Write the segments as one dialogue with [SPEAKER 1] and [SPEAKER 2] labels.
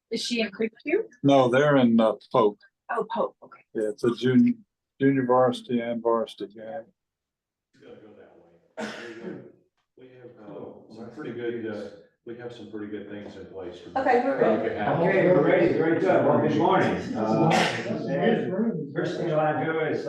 [SPEAKER 1] Is she in Creekview?
[SPEAKER 2] No, they're in Polk.
[SPEAKER 1] Oh, Pope, okay.
[SPEAKER 2] Yeah, it's a junior varsity and varsity game.
[SPEAKER 3] We have some pretty good, we have some pretty good things in place.
[SPEAKER 1] Okay, we're ready.
[SPEAKER 4] Okay, we're ready, very good. Well, good morning. First thing I want to do is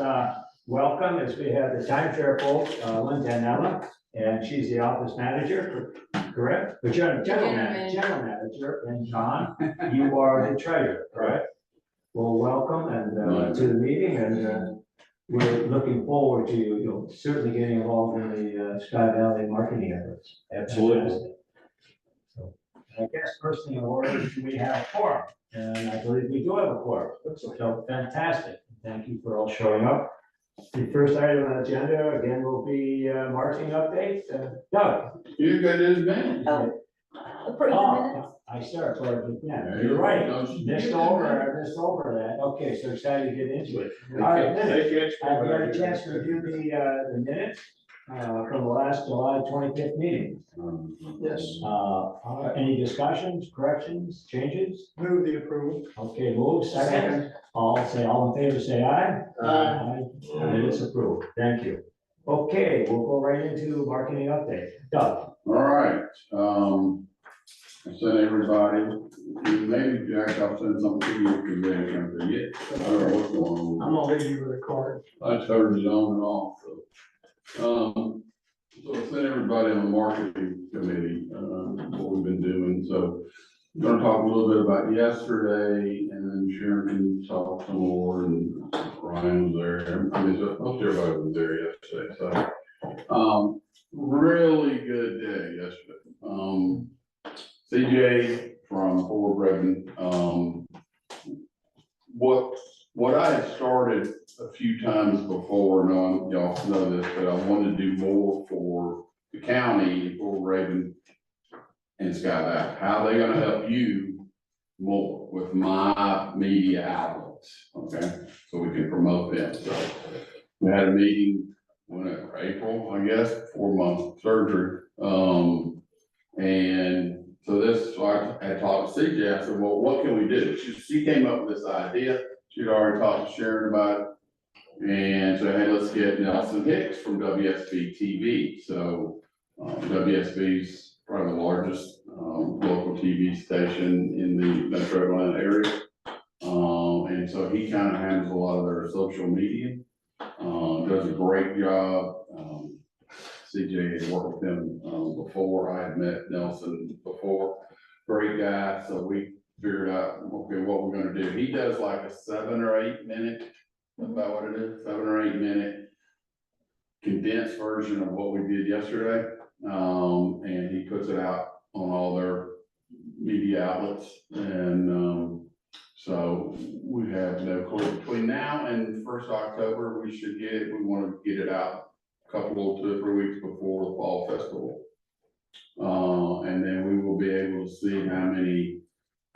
[SPEAKER 4] welcome, as we have the timeshare folks, Lynn Danella, and she's the office manager, correct? The general manager, and John, you are the treasurer, correct? Well, welcome and to the meeting, and we're looking forward to you certainly getting involved in the Sky Valley marketing efforts.
[SPEAKER 3] Absolutely.
[SPEAKER 4] So, I guess first thing in order, we have a quorum, and I believe we do have a quorum. So fantastic. Thank you for all showing up. The first item on the agenda, again, will be marketing update. Doug.
[SPEAKER 5] You got his man.
[SPEAKER 1] Oh, approve the minutes.
[SPEAKER 4] I start, but yeah, you're right. Missed over that. Okay, so excited to get into it. All right, minutes. I've had a chance to review the minutes from the last July 25th meeting.
[SPEAKER 5] Yes.
[SPEAKER 4] Any discussions, corrections, changes?
[SPEAKER 5] Move the approval.
[SPEAKER 4] Okay, move second. All in favor, say aye. Aye. Minutes approved. Thank you. Okay, we'll go right into marketing update. Doug.
[SPEAKER 5] All right, I sent everybody, maybe Jack, I'll send something to you because they ain't gonna forget. I don't know what's going on.
[SPEAKER 6] I'm gonna leave you with a card.
[SPEAKER 5] I turned it on and off, so. So I sent everybody on the marketing committee, what we've been doing, so. I'm gonna talk a little bit about yesterday, and then Sharon can talk some more, and Ryan was there. I mean, most everybody was there yesterday, so. Really good day yesterday. CJ from Fort Redmond, what I had started a few times before, and y'all know this, but I wanted to do more for the county, Fort Redmond and Sky Valley. How are they gonna help you more with my media outlets, okay? So we can promote them. So we had a meeting, whenever, April, I guess, 4-month surgery. And so I had talked to CJ, I said, well, what can we do? She came up with this idea. She'd already talked to Sharon about it. And so, hey, let's get Nelson Hicks from WSB TV. So WSB's probably the largest local TV station in the Metro Atlanta area. And so he kind of handles a lot of their social media. Does a great job. CJ had worked with him before. I had met Nelson before. Great guy. So we figured out, okay, what we're gonna do. He does like a 7 or 8 minute, about what it is, 7 or 8 minute condensed version of what we did yesterday. And he puts it out on all their media outlets. And so we have no clue. Between now and 1st October, we should get it. We want to get it out a couple, 2 or 3 weeks before the fall festival. And then we will be able to see how many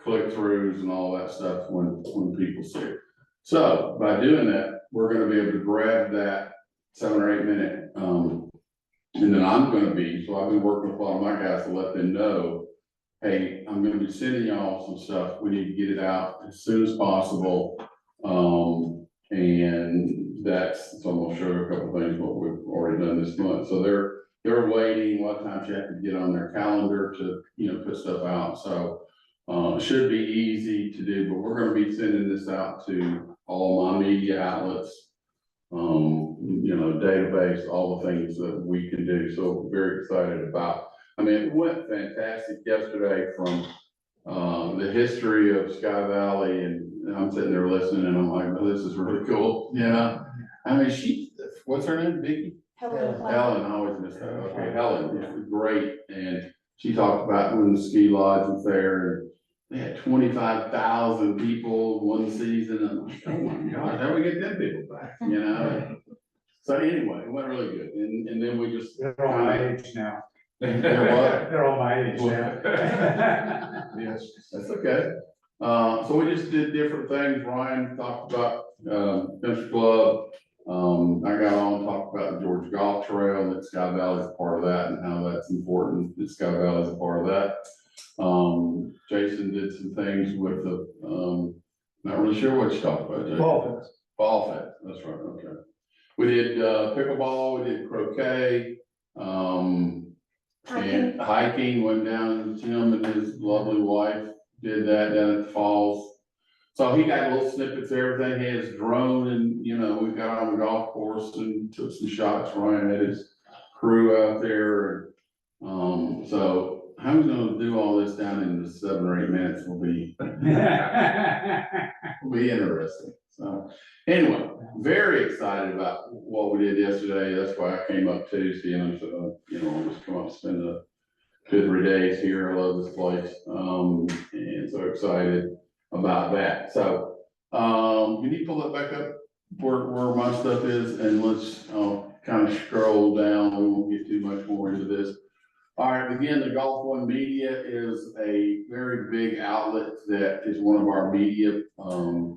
[SPEAKER 5] click-throughs and all that stuff when people see it. So by doing that, we're going to be able to grab that 7 or 8 minute, and then I'm going to be, so I've been working with a lot of my guys to let them know, hey, I'm going to be sending y'all some stuff. We need to get it out as soon as possible. And so I'm going to show you a couple of things, what we've already done this month. So they're waiting. A lot of times you have to get on their calendar to, put stuff out. So it should be easy to do, but we're going to be sending this out to all my media outlets, database, all the things that we can do. So very excited about, it went fantastic yesterday from the history of Sky Valley, and I'm sitting there listening and I'm like, oh, this is really cool. Yeah. What's her name? Vicky?
[SPEAKER 1] Helen.
[SPEAKER 5] Helen, I always miss that. Okay, Helen, it was great. And she talked about when the ski lodge was there, and they had 25,000 people one season. I'm like, oh my gosh, how do we get them people back? So anyway, it went really good. And then we just.
[SPEAKER 6] They're all my age now.
[SPEAKER 5] They're what?
[SPEAKER 6] They're all my age now.
[SPEAKER 5] Yes, that's okay. So we just did different things. Ryan talked about country club. I got on and talked about the Georgia Golf Trail, and that Sky Valley's a part of that, and how that's important, that Sky Valley's a part of that. Jason did some things with the, not really sure what you talked about, Jason. Ball Fest, that's right, okay. We did, pickleball, we did croquet, and hiking, went down, Tim and his lovely wife did that down at the falls. So he got little snippets of everything, he had his drone and, you know, we got on the golf course and took some shots, Ryan had his crew out there. So how we gonna do all this down in the 7 or 8 minutes will be interesting. So anyway, very excited about what we did yesterday. That's why I came up Tuesday and you know, just come up and spend a good 3 days here. I love this place. And so excited about that. So, can you pull that back up where my stuff is, and let's, kind of scroll down. We won't get too much more into this. All right, again, the Golf One Media is a very big outlet that is one of our media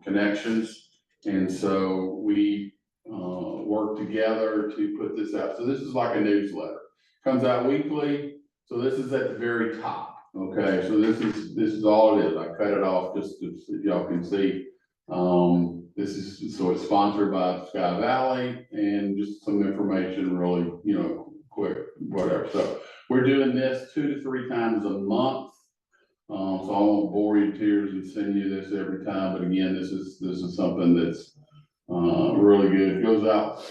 [SPEAKER 5] connections. And so we work together to put this out. So this is like a newsletter, comes out weekly. So this is at the very top. Okay, so this is all it is. I cut it off just so y'all can see. So it's sponsored by Sky Valley, and just some information, really, you know, quick, whatever. So we're doing this 2 to 3 times a month. So I won't bore you to tears and send you this every time, but again, this is something that's really good. It goes out,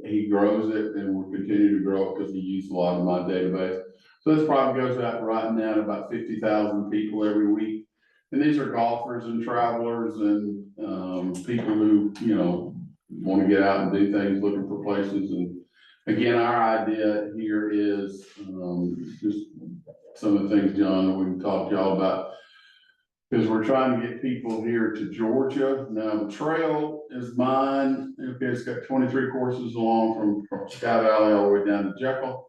[SPEAKER 5] he grows it, and we'll continue to grow it because he used a lot of my database. So this probably goes out right now to about 50,000 people every week. And these are golfers and travelers and people who, you know, want to get out and do things, looking for places. And again, our idea here is just some of the things, John, that we can talk to y'all about, because we're trying to get people here to Georgia. Now, the trail is mine. Okay, it's got 23 courses along from Sky Valley all the way down to Jekyll.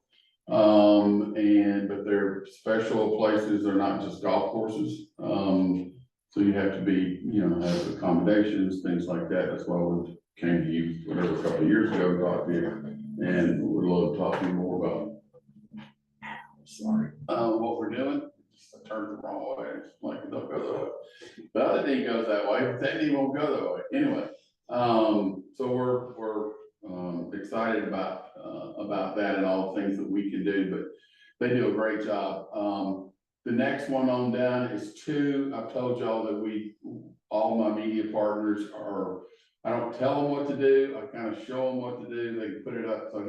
[SPEAKER 5] But they're special places. They're not just golf courses. So you have to be, you know, have accommodations, things like that. That's why we came to you, whatever, a couple of years ago, to talk to you, and we'd love to talk to you more about what we're doing. I turned the wrong way, like it don't go that way. The other knee goes that way, but that knee won't go that way. Anyway, so we're excited about that and all the things that we can do, but they do a great job. The next one on down is 2. I've told y'all that all my media partners I don't tell them what to do. I kind of show them what to do. They can put it up. So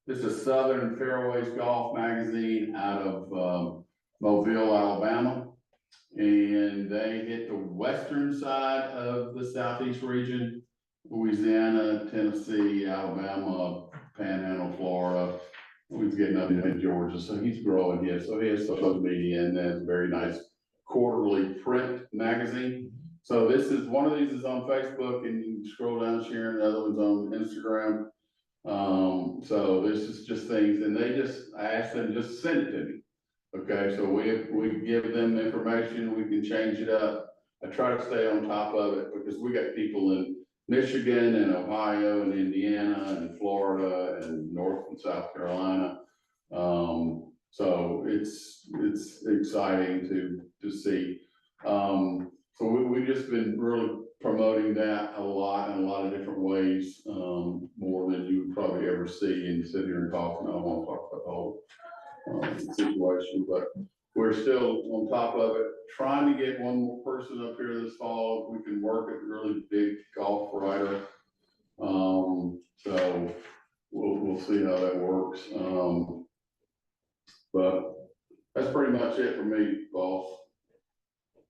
[SPEAKER 5] this is Southern Fairways Golf Magazine out of Mobile, Alabama. And they hit the western side of the Southeast region, Louisiana, Tennessee, Alabama, Panhandle, Florida. He's getting up in Georgia, so he's growing here. So he has social media, and then a very nice quarterly print magazine. So one of these is on Facebook, and you can scroll down, sharing. The other one's on Instagram. So this is just things, and I asked them just send it to me. Okay, so we give them information, we can change it up. I try to stay on top of it because we got people in Michigan and Ohio and Indiana and Florida and North and South Carolina. So it's exciting to see. So we've just been really promoting that a lot in a lot of different ways, more than you would probably ever see, and sit here and talk. And I won't talk about the whole situation, but we're still on top of it, trying to get one more person up here this fall. We can work at really big golf writer. So we'll see how that works. But that's pretty much it for me, boss.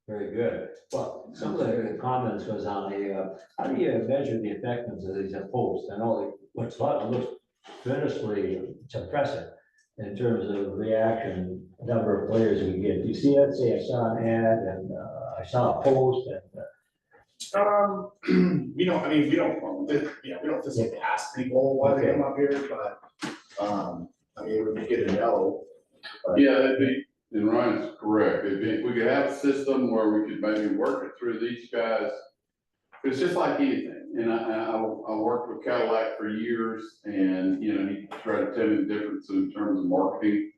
[SPEAKER 4] Very good. Well, some of the comments was on how do you measure the effectiveness of these posts? And all looks tremendously, it's impressive in terms of reaction, number of players we get. Do you see that? Say I saw an ad and I saw a post and.
[SPEAKER 7] We don't, I mean, we don't just ask people why they come up here, but, I mean, it would be good to know. But-
[SPEAKER 5] Yeah, that'd be, and Ryan's correct. If we could have a system where we could maybe work it through these guys, it's just like anything. and I worked with Cadillac for years, and, you know, he tried to tell me the difference in terms of marketing.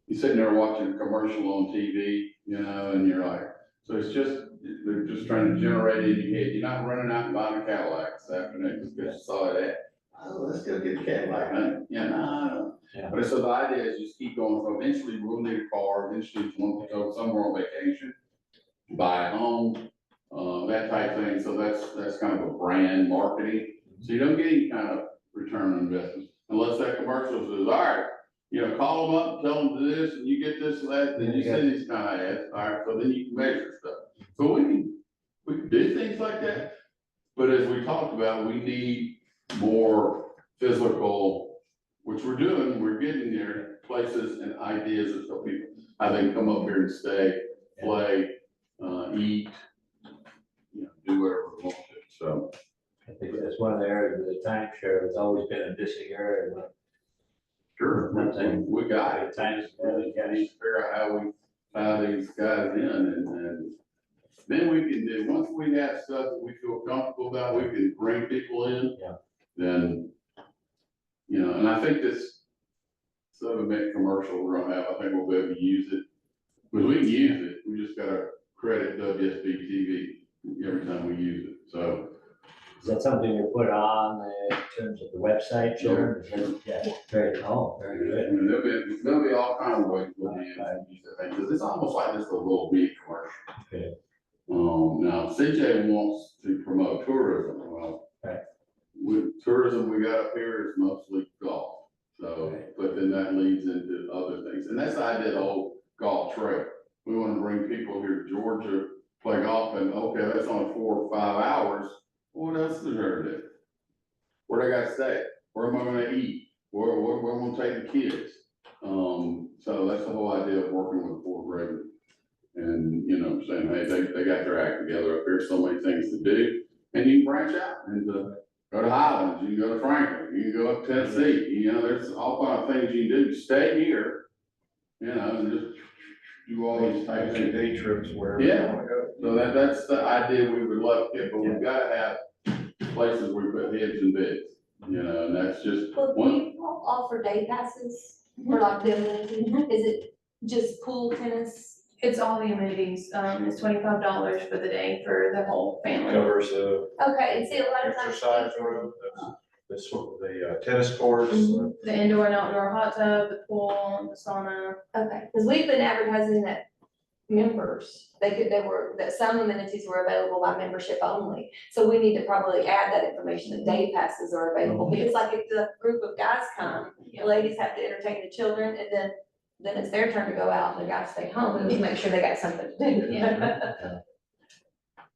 [SPEAKER 5] You're sitting there watching a commercial on TV, you know, and you're like, so it's just, they're just trying to generate in your head. You're not running out and buying a Cadillac this afternoon just because you saw that. Oh, let's go get a Cadillac, honey. Yeah, no.
[SPEAKER 4] Yeah.
[SPEAKER 5] But so the idea is just keep going. So eventually we'll need a car. Eventually we'll go somewhere on vacation, buy a home, that type thing. So that's kind of a brand marketing. So you don't get any kind of return on investment unless that commercial says, all right, you know, call them up, tell them this, and you get this and that, then you send these kind of ads. All right, so then you can measure stuff. So we can do things like that. But as we talked about, we need more physical, which we're doing, we're getting there, places and ideas of so people, how they can come up here and stay, play, eat, you know, do whatever they want to, so.
[SPEAKER 4] I think that's one of the areas where the timeshare has always been a missing area. But
[SPEAKER 5] Sure, we got it,
[SPEAKER 4] Times,
[SPEAKER 5] really got to figure out how we tie these guys in and then we can do, once we have stuff that we feel comfortable about, we can bring people in.
[SPEAKER 4] Yeah.
[SPEAKER 5] Then, you know, and I think this sub-event commercial we're gonna have, I think we'll be able to use it. Because we can use it, we just gotta credit WSB TV every time we use it, so.
[SPEAKER 4] is that something you put on in terms of the website, Sharon? Yeah, very good,
[SPEAKER 5] I mean, there'll be all kinds of ways we'll be able to use that thing, because it's almost like just a little big commercial.
[SPEAKER 4] Okay.
[SPEAKER 5] Now CJ wants to promote tourism, well.
[SPEAKER 4] Right.
[SPEAKER 5] With tourism we got up here is mostly golf, so,
[SPEAKER 4] Right.
[SPEAKER 5] but then that leads into other things, and that's the idea of the whole golf trail. We wanna bring people here to Georgia, play golf, and okay, that's only 4 or 5 hours, what else is there to do? Where they gotta stay, where am I gonna eat, where I'm gonna take the kids? So that's the whole idea of working with Fort Raven. And, you know, saying, hey, they got their act together up here, so many things to do, and you can branch out and go to Highlands, you can go to Franklin, you can go up Tennessee, you know, there's all kind of things you can do, stay here, you know, and just do all these types of things.
[SPEAKER 6] Day trips where.
[SPEAKER 5] Yeah. So that's the idea we would love to get, but we've gotta have places where we put heads and bids, you know, and that's just
[SPEAKER 1] Well, do
[SPEAKER 5] one.
[SPEAKER 1] you offer day passes for like the amenities? Is it just pool, tennis?
[SPEAKER 8] It's all the amenities, it's $25 for the day for the whole family.
[SPEAKER 3] Covers the
[SPEAKER 1] Okay, and see, a lot of times.
[SPEAKER 3] exercise room, the sort of the tennis courts.
[SPEAKER 8] The indoor and outdoor hot tub, the pool, the sauna.
[SPEAKER 1] Okay, because we've been advertising that members, that some amenities were available by membership only. So we need to probably add that information, that day passes are available, because like if the group of guys come, the ladies have to entertain the children, and then it's their turn to go out, and the guys stay home, and just make sure they got something to do.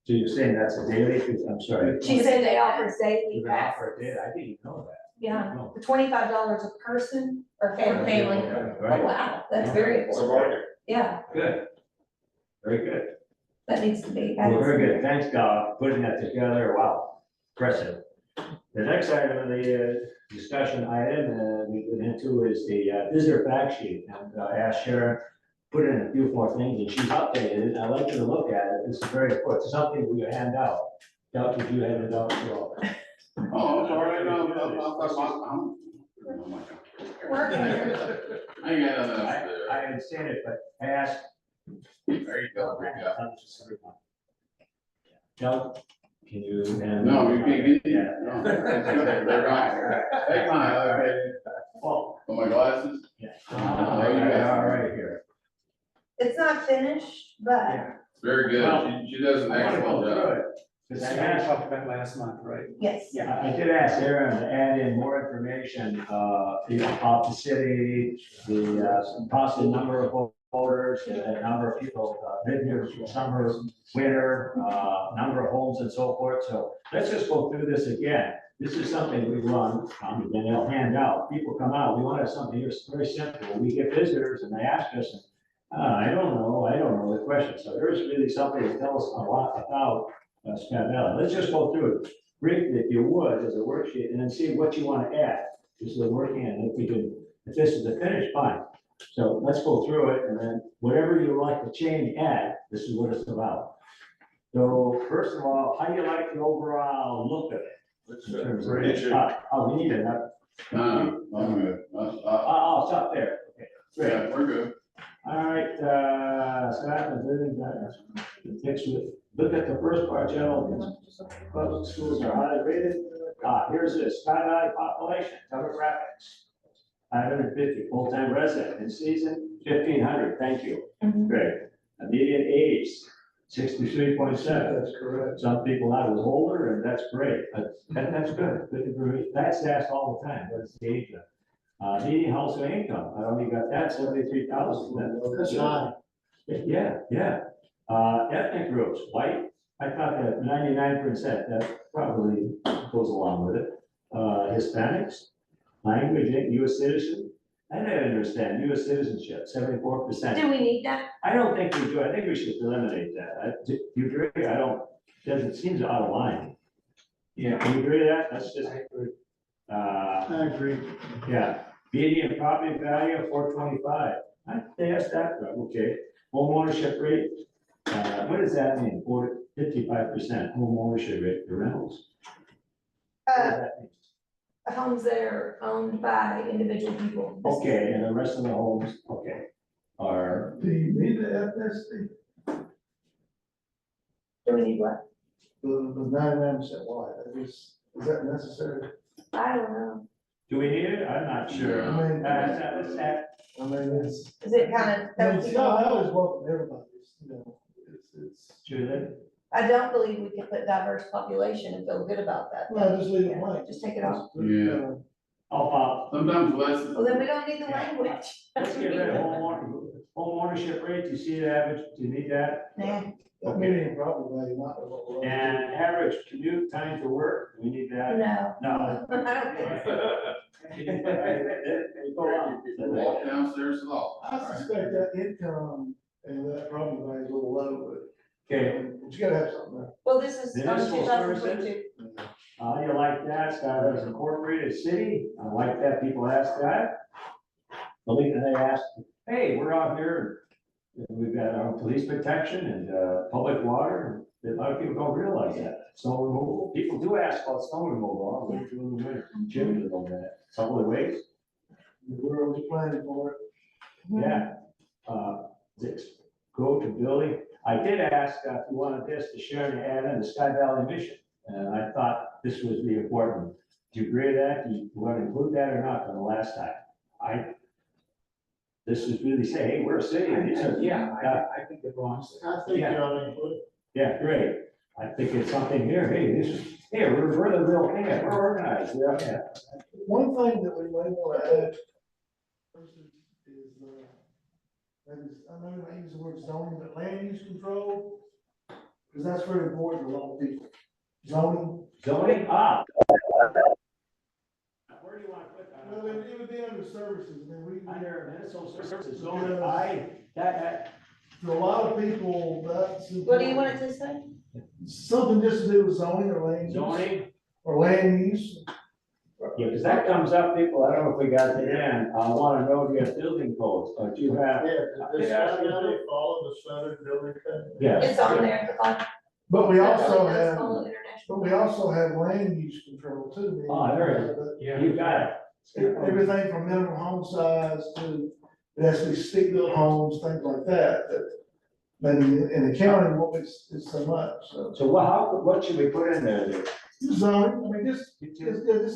[SPEAKER 4] So you're saying that's a daily, I'm sorry.
[SPEAKER 1] She said they offer daily
[SPEAKER 4] You can
[SPEAKER 1] passes.
[SPEAKER 4] offer a day, I didn't know that.
[SPEAKER 1] Yeah,
[SPEAKER 4] No.
[SPEAKER 1] for $25 a person or family.
[SPEAKER 8] Family.
[SPEAKER 1] Oh,
[SPEAKER 4] Right,
[SPEAKER 1] wow, that's very
[SPEAKER 3] It's a
[SPEAKER 1] affordable.
[SPEAKER 3] market.
[SPEAKER 1] Yeah,
[SPEAKER 4] good. Very good.
[SPEAKER 1] that needs to be.
[SPEAKER 4] Well, very good. Thanks, Doc, putting that together. Wow, impressive. The next item of the discussion item we went into is the visitor fact sheet. And I asked Sharon, put in a few more things, and she's updated it. I'd like you to look at it. This is very important. It's something we hand out. Doc, did you hand it out as well?
[SPEAKER 5] Oh, I'm sorry, no, I'm.
[SPEAKER 1] Working.
[SPEAKER 5] I ain't got nothing else to do.
[SPEAKER 4] I understand it, but I asked.
[SPEAKER 5] There you go, there you go.
[SPEAKER 4] Doug, can you?
[SPEAKER 5] No, you can't get it.
[SPEAKER 4] Yeah.
[SPEAKER 5] No, they're gone. Take mine, okay.
[SPEAKER 4] Oh,
[SPEAKER 5] Oh, my glasses?
[SPEAKER 4] yeah.
[SPEAKER 5] There you go.
[SPEAKER 4] All right, here.
[SPEAKER 1] It's not finished, but
[SPEAKER 5] Very good.
[SPEAKER 4] Well,
[SPEAKER 5] She does an
[SPEAKER 4] I want to
[SPEAKER 5] excellent
[SPEAKER 4] go
[SPEAKER 5] job.
[SPEAKER 4] through it. Because I asked,
[SPEAKER 6] talked about last month, right?
[SPEAKER 1] yes.
[SPEAKER 4] yeah, I did ask Aaron to add in more information, you know, about the city, the possible number of voters, the number of people, been here summer, winter, number of homes and so forth. So let's just go through this again. This is something we run, and they'll hand out. People come out, we want to have something here, very simple. We get visitors and they ask us, I don't know the question. So there is really something that tells us a lot about Scott Valley. Let's just go through it briefly, if you would, as a worksheet, and then see what you want to add. This is a working, and if we can, if this is the finish, fine. So let's go through it, and then whatever you like to change, add, this is what it's about. So first of all, how do you like the overall look of it? In terms of-
[SPEAKER 3] It should-
[SPEAKER 4] Oh, we need another,
[SPEAKER 5] I'm good.
[SPEAKER 4] oh, stop there, okay, great.
[SPEAKER 5] Yeah, we're good.
[SPEAKER 4] All right, Scott, look at the first part, gentlemen. Public schools are highly rated. Here's this, Sky Valley population, demographics. 550 full-time resident in season, 1,500, thank you.
[SPEAKER 1] Mhm.
[SPEAKER 4] Great. A median age, 63.7.
[SPEAKER 6] That's correct.
[SPEAKER 4] Some people out was older, and that's great, that's good. That's asked all the time, what's the age of? Median household income, I only got that, 73,000.
[SPEAKER 6] That's high.
[SPEAKER 4] Yeah, yeah. Ethnic groups, white, I thought that 99%, that probably goes along with it. Hispanics, language, US citizen, I don't understand, US citizenship, 74%.
[SPEAKER 1] Do we need that?
[SPEAKER 4] I don't think we do, I think we should eliminate that. Do you agree? I don't, it seems out of line.
[SPEAKER 6] Yeah.
[SPEAKER 4] Can you agree with that? Let's just.
[SPEAKER 6] I agree.
[SPEAKER 4] Yeah, median property value of 425. They asked that, okay. Home ownership rate, what does that mean? 55% home ownership rate for rentals. What does that mean?
[SPEAKER 1] Homes that are owned by individual people.
[SPEAKER 4] Okay, and the rest of the homes, okay, are,
[SPEAKER 6] Do you need the ethnicity?
[SPEAKER 1] Do we need what?
[SPEAKER 6] The 99% white, is that necessary?
[SPEAKER 1] I don't know.
[SPEAKER 4] do we need it? I'm not sure.
[SPEAKER 6] I mean,
[SPEAKER 4] Let's have,
[SPEAKER 6] I mean, it's,
[SPEAKER 1] Is it kind
[SPEAKER 6] I mean,
[SPEAKER 1] of?
[SPEAKER 6] Sky Valley's welcome everybody, you know, it's,
[SPEAKER 4] Julie?
[SPEAKER 1] I don't believe we can put diverse population and feel good about that.
[SPEAKER 6] no, just leave it
[SPEAKER 1] Yeah,
[SPEAKER 6] blank.
[SPEAKER 1] just take it off.
[SPEAKER 5] Yeah. Sometimes less is.
[SPEAKER 1] Well, then we don't need the language.
[SPEAKER 4] Let's get rid of home ownership rate, do you see the average, do you need that?
[SPEAKER 1] Nah.
[SPEAKER 6] That median property value, not what we're.
[SPEAKER 4] And average commute time to work, do we need that?
[SPEAKER 1] No.
[SPEAKER 4] No.
[SPEAKER 1] I don't think so.
[SPEAKER 5] Walk downstairs to the office.
[SPEAKER 6] I suspect that income and that property value is a little low,
[SPEAKER 4] Okay,
[SPEAKER 6] but you gotta have something there.
[SPEAKER 1] Well, this is
[SPEAKER 4] Municipal
[SPEAKER 1] 2022.
[SPEAKER 4] you like that, Skylar is incorporated city, I like that, people ask that. Believe that they ask, hey, we're out here, and we've got our police protection and, public water, a lot of people don't realize that, snow removal, people do ask about snow removal, what do you do in the winter? Jim would know that, some of the ways,
[SPEAKER 6] We're always planning for it.
[SPEAKER 4] yeah. Go to Billy, I did ask if you wanted this to share and add in the Sky Valley mission, and I thought this would be important. Do you agree with that? Do you want to include that or not from the last time? This is really say, hey, we're a city. and these are-
[SPEAKER 6] I think it belongs. I think you ought to include it.
[SPEAKER 4] Yeah, great. I think it's something here, hey, this is, hey, we're the real, hey, we're organized, yeah.
[SPEAKER 6] One thing that we may want to add is, I know I use the word zoning, but land use control, because that's very important to a lot of people. Zoning,
[SPEAKER 4] Zoning, where do you want to put
[SPEAKER 6] well,
[SPEAKER 4] that?
[SPEAKER 6] it would be under services, I mean, we,
[SPEAKER 4] Under municipal services, zoning, that,
[SPEAKER 6] for a lot of people, that's.
[SPEAKER 1] What do you want it to say?
[SPEAKER 6] Something just to do with zoning or land use.
[SPEAKER 4] zoning,
[SPEAKER 6] Or land use.
[SPEAKER 4] yeah, because that comes up, people, I don't know if we got it in, I want to know if you have building codes, or do you have?
[SPEAKER 6] follow the Southern Building Code?
[SPEAKER 4] Yeah.
[SPEAKER 1] It's on there at the bottom.
[SPEAKER 6] But we
[SPEAKER 1] It
[SPEAKER 6] also
[SPEAKER 1] really does
[SPEAKER 6] have,
[SPEAKER 1] follow international.
[SPEAKER 6] but we also have land use control too.
[SPEAKER 4] Oh, there
[SPEAKER 6] is.
[SPEAKER 4] You got it.
[SPEAKER 6] Everything from minimum home size to, it has to be stick-built homes, things like that, but in the county, it's so much, so.
[SPEAKER 4] So what should we put in there?
[SPEAKER 6] Zoning, I mean, just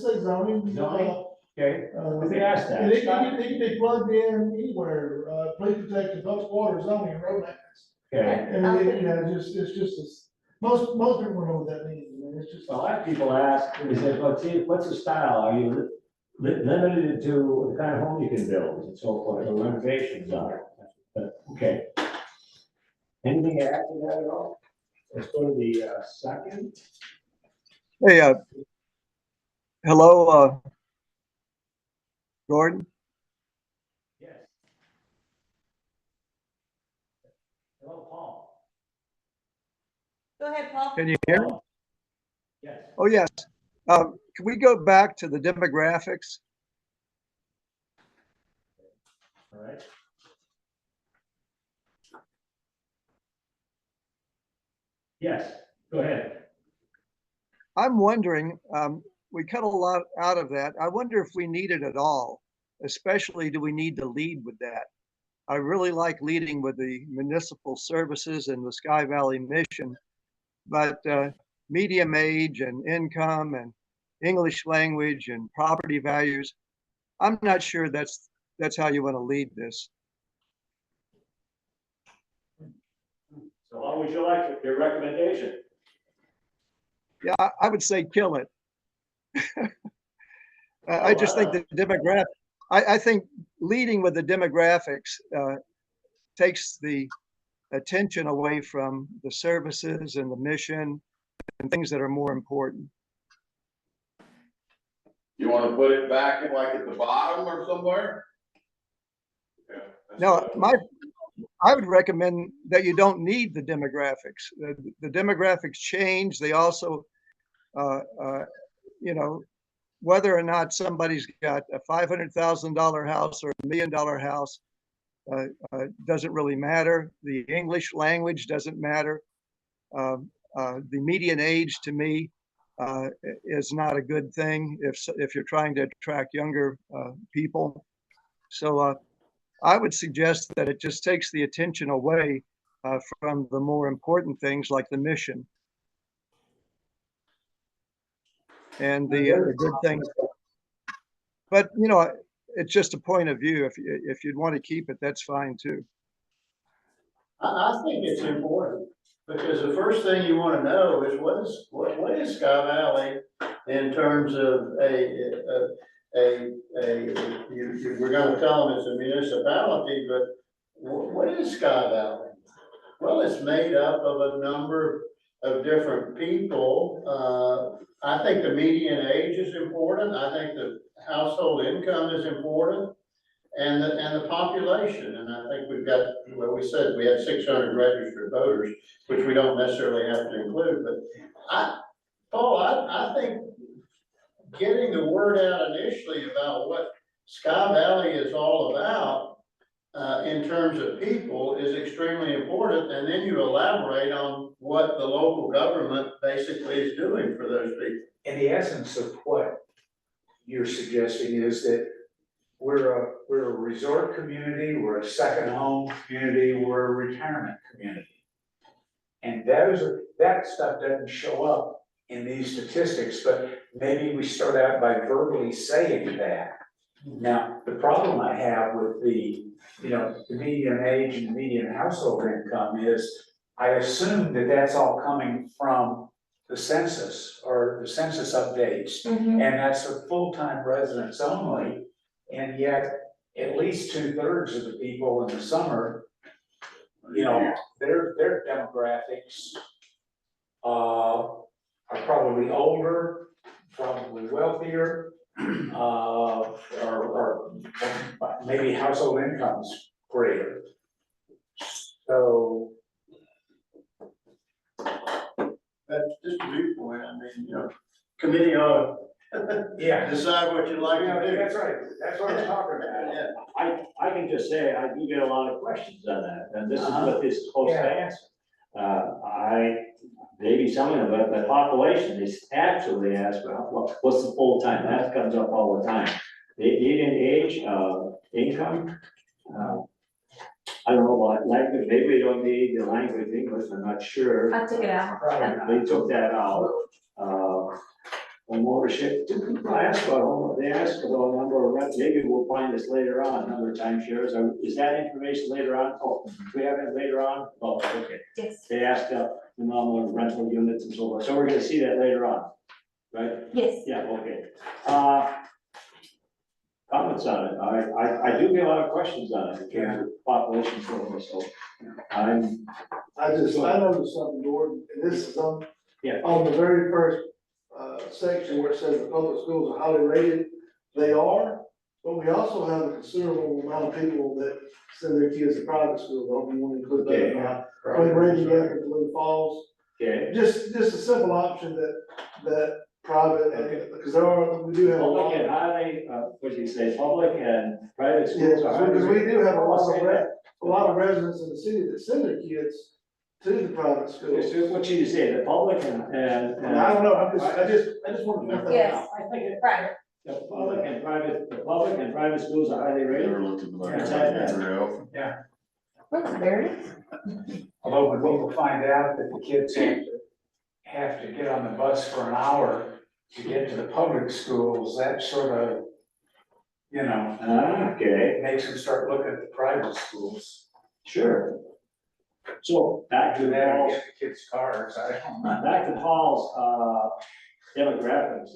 [SPEAKER 6] say zoning.
[SPEAKER 4] Zoning? Okay, let me ask that.
[SPEAKER 6] And it can be plugged in anywhere, police protection, public water, zoning, and road maintenance.
[SPEAKER 4] Okay,
[SPEAKER 6] And it, you know, it's just, most people know what that means, I mean, it's just.
[SPEAKER 4] a lot of people ask, is it, what's the style? Are you limited to the kind of home you can build and so forth, or renovations are? But, okay. Anything to add to that at all? Let's go to the second.
[SPEAKER 9] Hey, hello, Gordon.
[SPEAKER 4] Yes. Hello, Paul.
[SPEAKER 1] Go ahead, Paul.
[SPEAKER 9] Can you hear me?
[SPEAKER 4] Yes.
[SPEAKER 9] Oh, yes. Can we go back to the demographics?
[SPEAKER 4] All right. Yes, go ahead.
[SPEAKER 9] I'm wondering, we cut a lot out of that. I wonder if we need it at all, especially do we need to lead with that? I really like leading with the municipal services and the Sky Valley mission, but medium age and income and English language and property values, I'm not sure that's how you want to lead this.
[SPEAKER 4] So how would you like your recommendation?
[SPEAKER 9] Yeah, I would say kill it. I just think the demographic, I think leading with the demographics takes the attention away from the services and the mission and things that are more important.
[SPEAKER 5] You wanna put it back in like at the bottom or somewhere? Yeah, that's
[SPEAKER 9] No,
[SPEAKER 5] what
[SPEAKER 9] I would recommend that you don't need the demographics. The demographics change. They also, you know, whether or not somebody's got a $500,000 house or $1 million house doesn't really matter. The English language doesn't matter. The median age to me is not a good thing if you're trying to attract younger people. So I would suggest that it just takes the attention away from the more important things like the mission and the good things. But you know, it's just a point of view. If you'd want to keep it, that's fine too.
[SPEAKER 10] I think it's important, because the first thing you want to know is what is Sky Valley in terms of we're gonna tell them it's a municipality, but what is Sky Valley? Well, it's made up of a number of different people. I think the median age is important. I think the household income is important, and the population. And I think we've got, well, we said we have 600 registered voters, which we don't necessarily have to include. But Paul, I think getting the word out initially about what Sky Valley is all about in terms of people is extremely important, and then you elaborate on what the local government basically is doing for those people.
[SPEAKER 11] And the essence of what you're suggesting is that we're a resort community, we're a second home community, we're a retirement community. And that stuff doesn't show up in these statistics, but maybe we start out by verbally saying that. Now, the problem I have with the median age and median household income is I assume that that's all coming from the census or the census updates, and that's for full-time residents only. And yet, at least 2/3 of the people in the summer, their demographics are probably older, probably wealthier, or maybe household incomes greater. So
[SPEAKER 10] That's just a viewpoint. I mean, committee ought to decide what you'd like to do.
[SPEAKER 11] that's right. That's what I'm talking about.
[SPEAKER 10] Yeah.
[SPEAKER 4] I can just say, I do get a lot of questions on that, and this is what this is supposed to answer. Maybe some of them, but the population is actually asked, well, what's the full time? That comes up all the time. The median age, income, I don't know about language, maybe we don't need the language English, I'm not sure.
[SPEAKER 8] I took it out.
[SPEAKER 4] They took that out. Home ownership, do people ask about home, they ask about a number of rent, maybe we'll find this later on, number of timeshares, is that information later on? Oh, do we have it later on? Oh, okay.
[SPEAKER 8] Yes.
[SPEAKER 4] They asked the number of rental units and so forth, so we're gonna see that later on, right?
[SPEAKER 8] Yes.
[SPEAKER 4] Yeah, okay. Comments on it, I do get a lot of questions on it, in terms of population growth, so
[SPEAKER 6] I noticed something, Gordon, and this is on the very first section where it says the public schools are highly rated. They are, but we also have a considerable amount of people that send their kids to private schools. I don't want to include that or not. Between Rainy Gap and Blue Falls.
[SPEAKER 4] Okay.
[SPEAKER 6] Just a simple option that private, because we do have a lot.
[SPEAKER 4] Public and highly, what do you say, public and private schools
[SPEAKER 6] Yeah,
[SPEAKER 4] are.
[SPEAKER 6] because we do have a lot of residents in the city that send their kids to the private schools.
[SPEAKER 4] It's what you say, the public and.
[SPEAKER 6] And I don't know, I just want to.
[SPEAKER 1] Yes.
[SPEAKER 4] I think it,
[SPEAKER 1] Right.
[SPEAKER 4] the public and private schools are highly rated.
[SPEAKER 5] Never looked at the
[SPEAKER 4] Yeah.
[SPEAKER 5] budget very often.
[SPEAKER 1] What's there?
[SPEAKER 11] Although when people find out that the kids have to get on the bus for an hour to get to the public schools, that sort of, you know,
[SPEAKER 4] Okay,
[SPEAKER 11] makes them start looking at the private schools.
[SPEAKER 4] sure. So back to
[SPEAKER 11] Do that or
[SPEAKER 4] Paul's,
[SPEAKER 11] get the kids' cars, I don't know.
[SPEAKER 4] back to Paul's, demographics,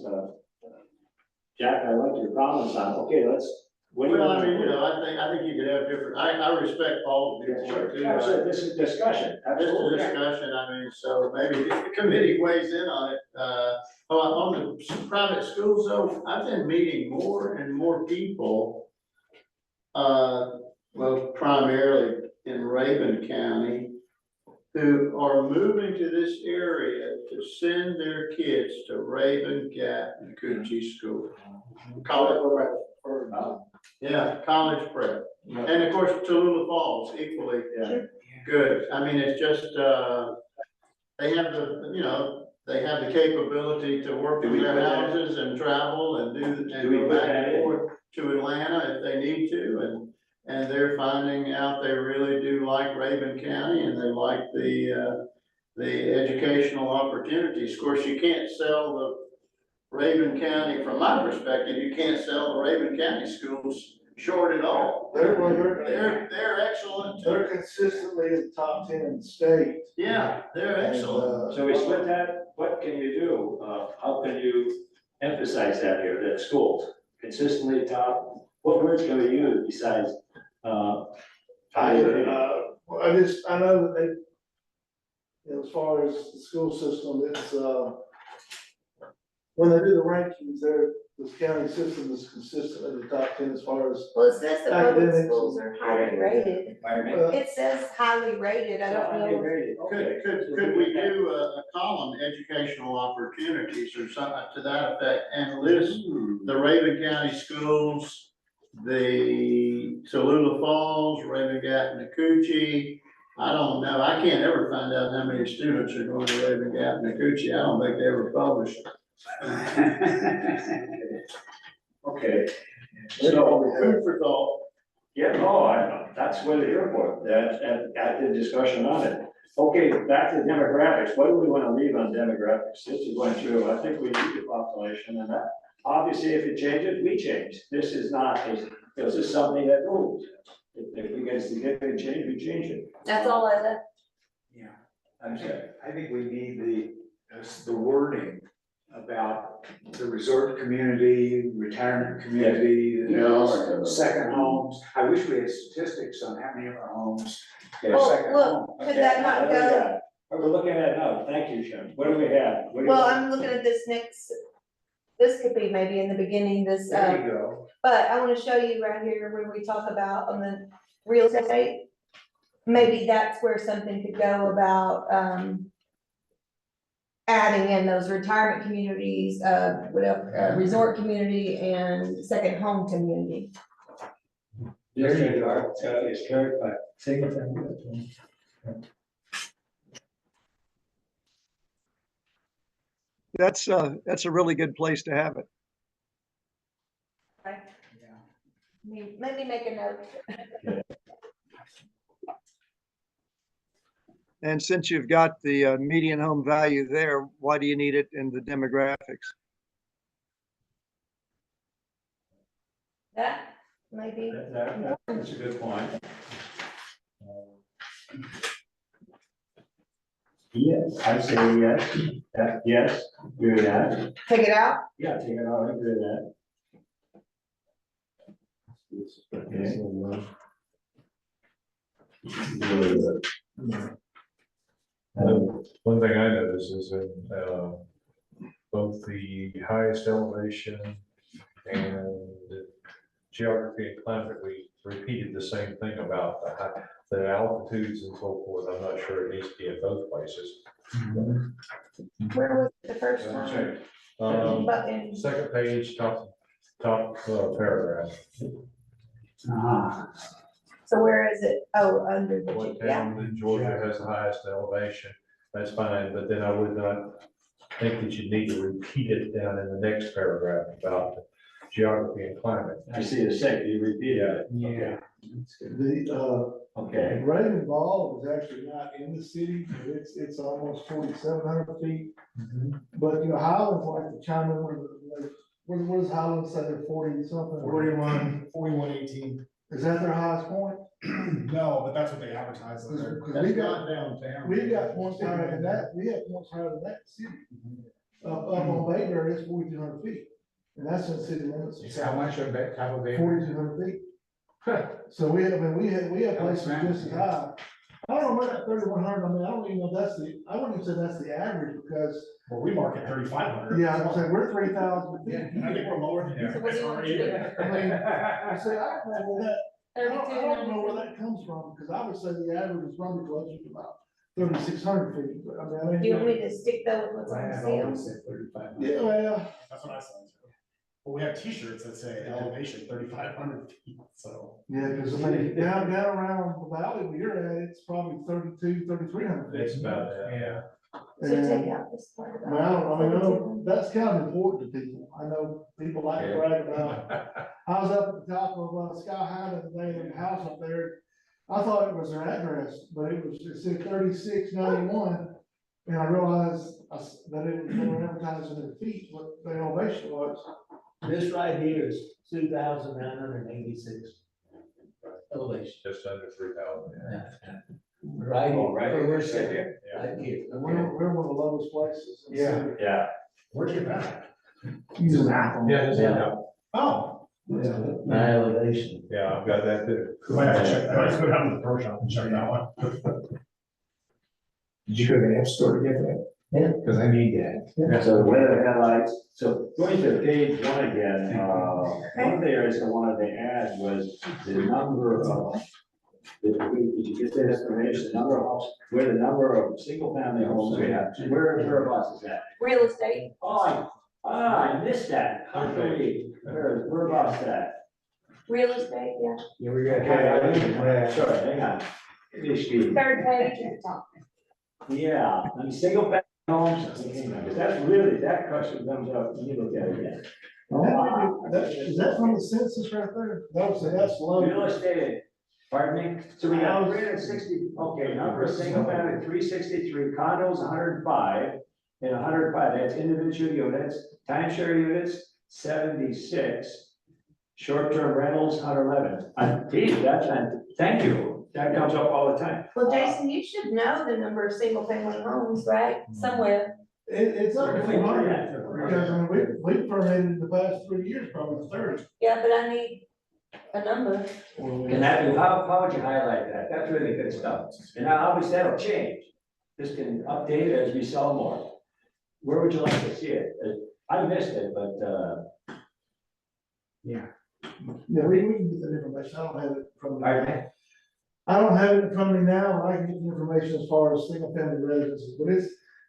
[SPEAKER 4] Jack, I like your comments on, okay, what do you
[SPEAKER 10] Well, I
[SPEAKER 4] want
[SPEAKER 10] mean, you
[SPEAKER 4] to?
[SPEAKER 10] know, I think you could have different, I respect Paul's viewpoint too.
[SPEAKER 4] Absolutely, this is discussion,
[SPEAKER 10] Just a
[SPEAKER 4] absolutely.
[SPEAKER 10] discussion, I mean, so maybe if the committee weighs in on it, on the private schools though, I've been meeting more and more people. Well, primarily in Raven County, who are moving to this area to send their kids to Raven Gap and Coochie School. College prep, yeah, college prep, and of course Tallulah Falls equally good. I mean, it's just, they have the, you know, they have the capability to work
[SPEAKER 4] Do
[SPEAKER 10] from
[SPEAKER 4] we
[SPEAKER 10] their
[SPEAKER 4] put that-
[SPEAKER 10] houses and travel and
[SPEAKER 4] Do we
[SPEAKER 10] go
[SPEAKER 4] put
[SPEAKER 10] back
[SPEAKER 4] that
[SPEAKER 10] and
[SPEAKER 4] in?
[SPEAKER 10] forth to Atlanta if they need to, and they're finding out they really do like Raven County and they like the educational opportunities. Of course, you can't sell the Raven County, from my perspective, you can't sell the Raven County schools short at all. They're excellent.
[SPEAKER 6] They're consistently in the top 10 in the state.
[SPEAKER 10] Yeah, they're excellent.
[SPEAKER 4] So we split that, what can you do, how can you emphasize that here, that schools consistently top, what words can we use besides,
[SPEAKER 6] Well, I know that they, you know, as far as the school system, it's, when they do the rankings, this county system is consistently in the top 10 as far as.
[SPEAKER 1] Well, it says the public
[SPEAKER 6] Academics.
[SPEAKER 1] schools are highly rated. It says highly rated, I don't know.
[SPEAKER 10] Could we do a column, educational opportunities or something to that effect, and list the Raven County schools, the Tallulah Falls, Raven Gap, and Coochie? I don't know, I can't ever find out how many students are going to Raven Gap and Coochie, I don't think they ever publish it.
[SPEAKER 4] Okay,
[SPEAKER 10] So, food for thought.
[SPEAKER 4] yeah, no, that's what they're here for, that's, active discussion on it. Okay, back to demographics, what do we want to leave on demographics? This is going through, I think we need the population and that, obviously, if it changes, we change. This is not, this is something that moves. If we get significant change, we change it.
[SPEAKER 1] That's all I said.
[SPEAKER 11] Yeah, I think we need the wording about the resort community, retirement community,
[SPEAKER 5] Yeah, I like that.
[SPEAKER 11] second homes. I wish we had statistics on how many of our homes have
[SPEAKER 1] Well,
[SPEAKER 11] second
[SPEAKER 1] look,
[SPEAKER 11] home.
[SPEAKER 1] could that not go?
[SPEAKER 4] We're looking at it now, thank you, Sharon. What do we have? What do you-
[SPEAKER 1] Well, I'm looking at this next, this could be maybe in the beginning, this,
[SPEAKER 11] There you go.
[SPEAKER 1] but I wanna show you right here where we talk about on the real estate. Maybe that's where something could go about, adding in those retirement communities, resort community and second home community.
[SPEAKER 4] There you go. It's clarified. Take it down.
[SPEAKER 9] That's a really good place to have it.
[SPEAKER 1] Okay. Maybe make a note.
[SPEAKER 9] And since you've got the median home value there, why do you need it in the demographics?
[SPEAKER 1] That, maybe.
[SPEAKER 4] That's a good point. Yes, I say yes, yes, agree with that.
[SPEAKER 1] Take it out?
[SPEAKER 4] Yeah, take it out, I agree with that.
[SPEAKER 2] One thing I noticed is in, both the highest elevation and geography and climate, we repeated the same thing about the altitudes and so forth. I'm not sure it needs to be in both places.
[SPEAKER 1] Where was it the first time?
[SPEAKER 2] Check.
[SPEAKER 1] But in,
[SPEAKER 2] Second page, top paragraph.
[SPEAKER 1] So where is it? Oh, under the,
[SPEAKER 2] What
[SPEAKER 1] yeah.
[SPEAKER 2] town in Georgia has the highest elevation, that's fine, but then I would not think that you need to repeat it down in the next paragraph about the geography and climate.
[SPEAKER 4] I see a second, you repeated it.
[SPEAKER 11] Yeah.
[SPEAKER 4] Okay.
[SPEAKER 6] Ravenball is actually not in the city, but it's almost 4,700 feet. But, you know, Highlands like to chime in what does Highlands say, they're 40 something?
[SPEAKER 7] 4118.
[SPEAKER 6] Is that their highest point?
[SPEAKER 7] No, but that's what they advertise on there.
[SPEAKER 6] Because we got,
[SPEAKER 7] downtown.
[SPEAKER 6] we got points higher than that, we have points higher than that city. Up on Bayberry, it's 4,200 feet, and that's in city limits.
[SPEAKER 11] You say how much of that type of a?
[SPEAKER 6] 4,200 feet. So we have places just as high. I don't know where that 3,100, I mean, I don't even know if that's I wouldn't even say that's the average, because,
[SPEAKER 7] Well, we market 3,500.
[SPEAKER 6] yeah, I'm saying, we're 3,000 feet.
[SPEAKER 7] Yeah, I think we're lower than
[SPEAKER 1] So what do you want to do?
[SPEAKER 6] I mean, I say, I don't know where that, I don't know where
[SPEAKER 1] 3,200.
[SPEAKER 6] that comes from, because I would say the average is probably closer to about 3,600 feet, but I mean.
[SPEAKER 1] Do you want me to stick though with what's on the seal?
[SPEAKER 6] Yeah, well,
[SPEAKER 7] That's what I said. But we have T-shirts that say elevation 3,500 feet, so.
[SPEAKER 6] yeah, because I mean, down around the valley where you're at, it's probably 3,300 feet.
[SPEAKER 2] It's about that, yeah.
[SPEAKER 1] So take out this part
[SPEAKER 6] I mean, I
[SPEAKER 1] about.
[SPEAKER 6] know, that's kind of important to people. I know people like to brag about. I was up at the top of Sky High the other day in the house up there. I thought it was their address, but it said 3691. And I realized that they were advertising their feet, what the elevation was.
[SPEAKER 4] This right here is 2,986 elevation.
[SPEAKER 2] Just under 3,000.
[SPEAKER 4] Right, right, we're sitting here.
[SPEAKER 2] Yeah.
[SPEAKER 4] Right here.
[SPEAKER 6] And we're one of the lowest places. in the city.
[SPEAKER 4] Yeah.
[SPEAKER 7] Where'd you get that?
[SPEAKER 6] Using
[SPEAKER 7] Apple.
[SPEAKER 2] Yeah, yeah,
[SPEAKER 7] Oh.
[SPEAKER 6] Yeah.
[SPEAKER 4] My elevation.
[SPEAKER 2] yeah, I've got that too.
[SPEAKER 7] Might have to check, let's go down to the pro shop and check that one.
[SPEAKER 11] Did you go to the App Store to get that?
[SPEAKER 4] Yeah.
[SPEAKER 11] Because I need that.
[SPEAKER 4] So weather headlights, so going to page one again, one of the areas I wanted to add was the number of. Did you get that information, the number of homes, where the number of single family homes we have, whereabouts is that?
[SPEAKER 1] Real estate,
[SPEAKER 4] Oh, I missed that, how can we, whereabouts that?
[SPEAKER 1] real estate, yeah.
[SPEAKER 11] Yeah, we got.
[SPEAKER 4] Okay, I didn't, sorry, hang on. Excuse me.
[SPEAKER 1] Third page at the top.
[SPEAKER 4] Yeah, I mean, single family homes, because that's really, that question comes up, when you look at it again.
[SPEAKER 6] Is that from the census right there? That was, that's low.
[SPEAKER 4] Real estate, pardon me, so we got 360, okay, number of single family, 363, condos, 105, and 105, that's individual units, timeshare units, 76, short-term rentals, 111. Geez, that's, thank you, that comes up all the time.
[SPEAKER 1] Well, Jason, you should know the number of single family homes, right? Somewhere.
[SPEAKER 6] It's up to 400, because I mean, we permitted the past 3 years, probably 30.
[SPEAKER 1] Yeah, but I need a number.
[SPEAKER 4] And that, how would you highlight that? That's really good stuff. And now obviously that'll change. This can update as we sell more. Where would you like to see it? I missed it, but,
[SPEAKER 6] Yeah, we can get that information. I don't have it from.
[SPEAKER 4] pardon me?
[SPEAKER 6] I don't have it in front of me now, and I can get the information as far as single family residences, but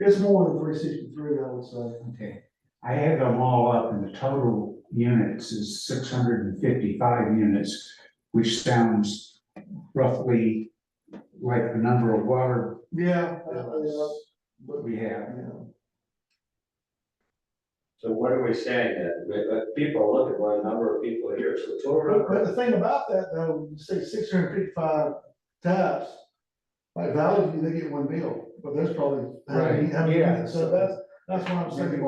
[SPEAKER 6] it's more than 363, I would say.
[SPEAKER 11] Okay, I have them all up and the total units is 655 units, which sounds roughly like the number of water
[SPEAKER 6] Yeah.
[SPEAKER 11] we have.
[SPEAKER 4] So what are we saying then? People look at what number of people here, so total.
[SPEAKER 6] But the thing about that though, you say 655 taps, like Valley View, they get one bill, but there's probably.
[SPEAKER 11] Right,
[SPEAKER 6] how many
[SPEAKER 11] yeah.
[SPEAKER 6] units? So that's what I'm saying.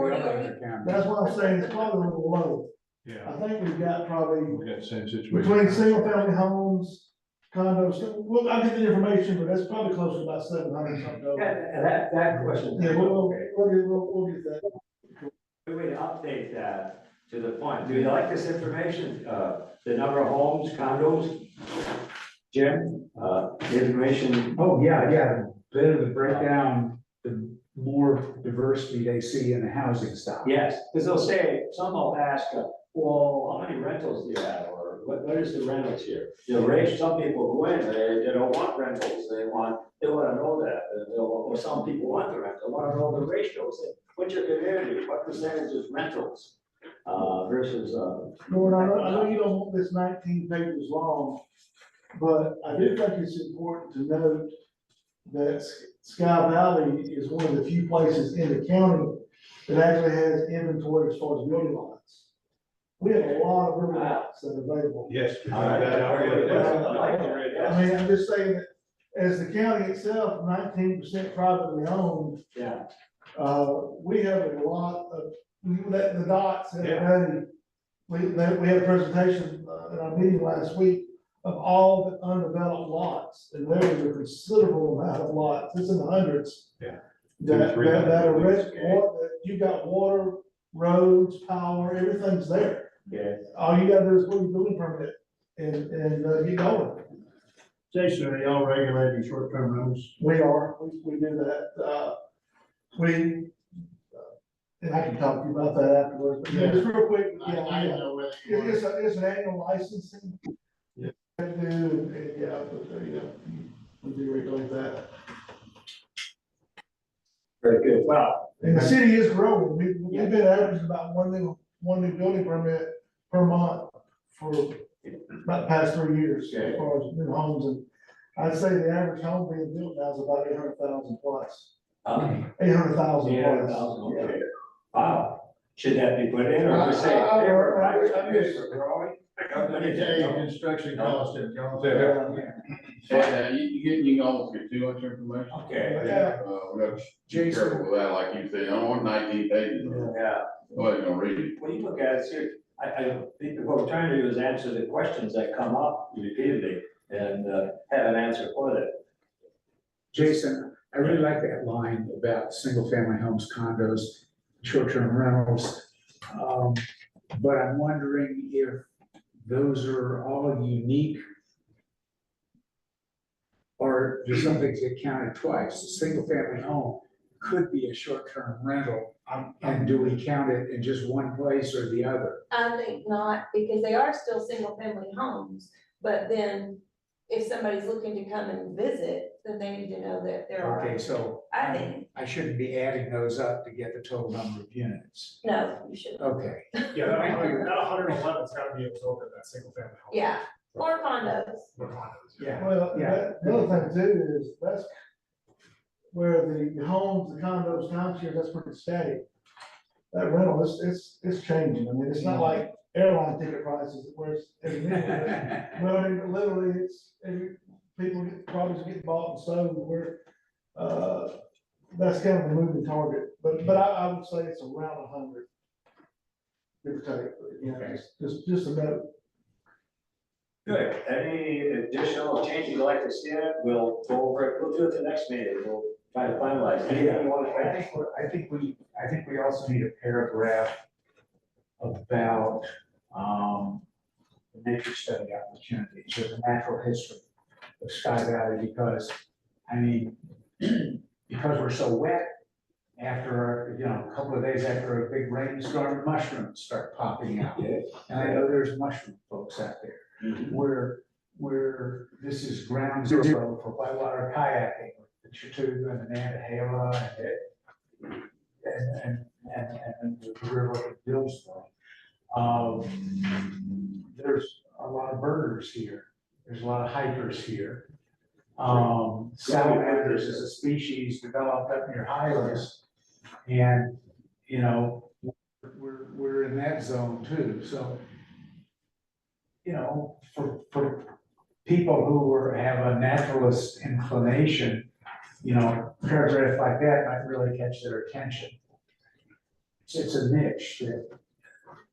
[SPEAKER 6] That's what I'm saying, it's probably a little low.
[SPEAKER 2] Yeah,
[SPEAKER 6] I think we've got probably
[SPEAKER 2] we got the same situation.
[SPEAKER 6] between single family homes, condos, well, I'll get the information, but that's probably close to about 700 something.
[SPEAKER 4] That question.
[SPEAKER 6] Yeah, we'll get that.
[SPEAKER 4] Good way to update that to the point. Do you like this information? The number of homes, condos? Jim, information,
[SPEAKER 11] Oh, yeah, better to break down, the more diversity they see in the housing stock.
[SPEAKER 4] yes, because they'll say, some will ask, well, how many rentals do you have? Or what is the rentals here? The rate, some people go in, they don't want rentals, they want to know that. Or some people want the rental, want to know the ratios. What's your community? What percentage is rentals versus,
[SPEAKER 6] Lord, I know you don't want this 19 pages long, But I do think it's important to note that Sky Valley is one of the few places in the county that actually has inventory as far as building lots. We have a lot of building lots that are available.
[SPEAKER 2] Yes.
[SPEAKER 6] I mean, I'm just saying that as the county itself, 19% privately owned,
[SPEAKER 4] Yeah.
[SPEAKER 6] we have a lot of, we let the dots in already. We had a presentation in our meeting last week of all the undeveloped lots, and there was a considerable amount of lots, it's in the hundreds.
[SPEAKER 2] Yeah.
[SPEAKER 6] That
[SPEAKER 2] 200-300
[SPEAKER 6] are
[SPEAKER 2] at least.
[SPEAKER 6] you got water, roads, power, everything's there.
[SPEAKER 4] Yeah.
[SPEAKER 6] All you gotta do is put your building permit and get going.
[SPEAKER 4] Jason, are y'all regulating short-term rentals?
[SPEAKER 6] We are, we do that, and I can talk to you about that afterwards, but yeah, just real quick, yeah,
[SPEAKER 10] I didn't know whether.
[SPEAKER 6] it's an annual licensing.
[SPEAKER 4] Yeah.
[SPEAKER 6] We do, and yeah, but, we do regulate that.
[SPEAKER 4] Very good. Well,
[SPEAKER 6] And the city is growing, we've been averaging about one new building permit per month for about the past 3 years, as far as new homes, and I'd say the average home being built now is about 800,000 plus. 800,000 plus.
[SPEAKER 4] okay. Wow. Should that be put in, or we say,
[SPEAKER 6] Uh,
[SPEAKER 4] hey, we're
[SPEAKER 6] I-
[SPEAKER 4] private,
[SPEAKER 6] I'm just-
[SPEAKER 4] we're growing?
[SPEAKER 10] Let me tell you,
[SPEAKER 2] Construction cost and.
[SPEAKER 5] And you can almost get too much information.
[SPEAKER 4] Okay.
[SPEAKER 6] Yeah.
[SPEAKER 5] We gotta be careful with that, like you say, I don't want 19 pages.
[SPEAKER 4] Yeah.
[SPEAKER 5] Nobody's gonna read it.
[SPEAKER 4] When you look at it, see, I think what we're trying to do is answer the questions that come up repeatedly and have an answer for that.
[SPEAKER 11] Jason, I really like that line about single-family homes, condos, short-term rentals. But I'm wondering if those are all unique, or do some things get counted twice? A single-family home could be a short-term rental, and do we count it in just one place or the other?
[SPEAKER 1] I think not, because they are still single family homes, but then if somebody's looking to come and visit, then they need to know that there are.
[SPEAKER 11] Okay, so
[SPEAKER 1] I think,
[SPEAKER 11] I shouldn't be adding those up to get the total number of units.
[SPEAKER 1] no, you shouldn't,
[SPEAKER 11] Okay.
[SPEAKER 12] Yeah, that 111's gotta be absorbed in that single family home.
[SPEAKER 1] yeah, or condos.
[SPEAKER 12] Or condos,
[SPEAKER 11] Yeah.
[SPEAKER 6] Well,
[SPEAKER 11] Yeah.
[SPEAKER 6] the other thing too is, that's where the homes, the condos, timeshares, that's pretty static. That rental, it's changing, I mean, it's not like airline ticket prices, where it's, well, I mean, literally, people get, properties get bought and sold, where, that's kind of a moving target, but I would say it's around 100. Give or take, you know, just a note.
[SPEAKER 4] Good. Any additional changes you'd like to see in it? We'll go over it. We'll do it the next meeting. We'll try to finalize. Anything you want to add?
[SPEAKER 11] I think we also need a paragraph about, the nature study opportunities or the natural history of Sky Valley, because, I mean, because we're so wet, after, a couple of days after a big rainstorm, mushrooms start popping out. And I know there's mushroom folks out there. Where this is ground zero for whitewater kayaking, the Chattooga and the Nantahala and the river of Dillsboro. There's a lot of birders here. There's a lot of hikers here. Salamanders is a species developed up near Hylas. And, we're in that zone too. So, for people who have a naturalist inclination, paragraph like that might really catch their attention. It's a niche that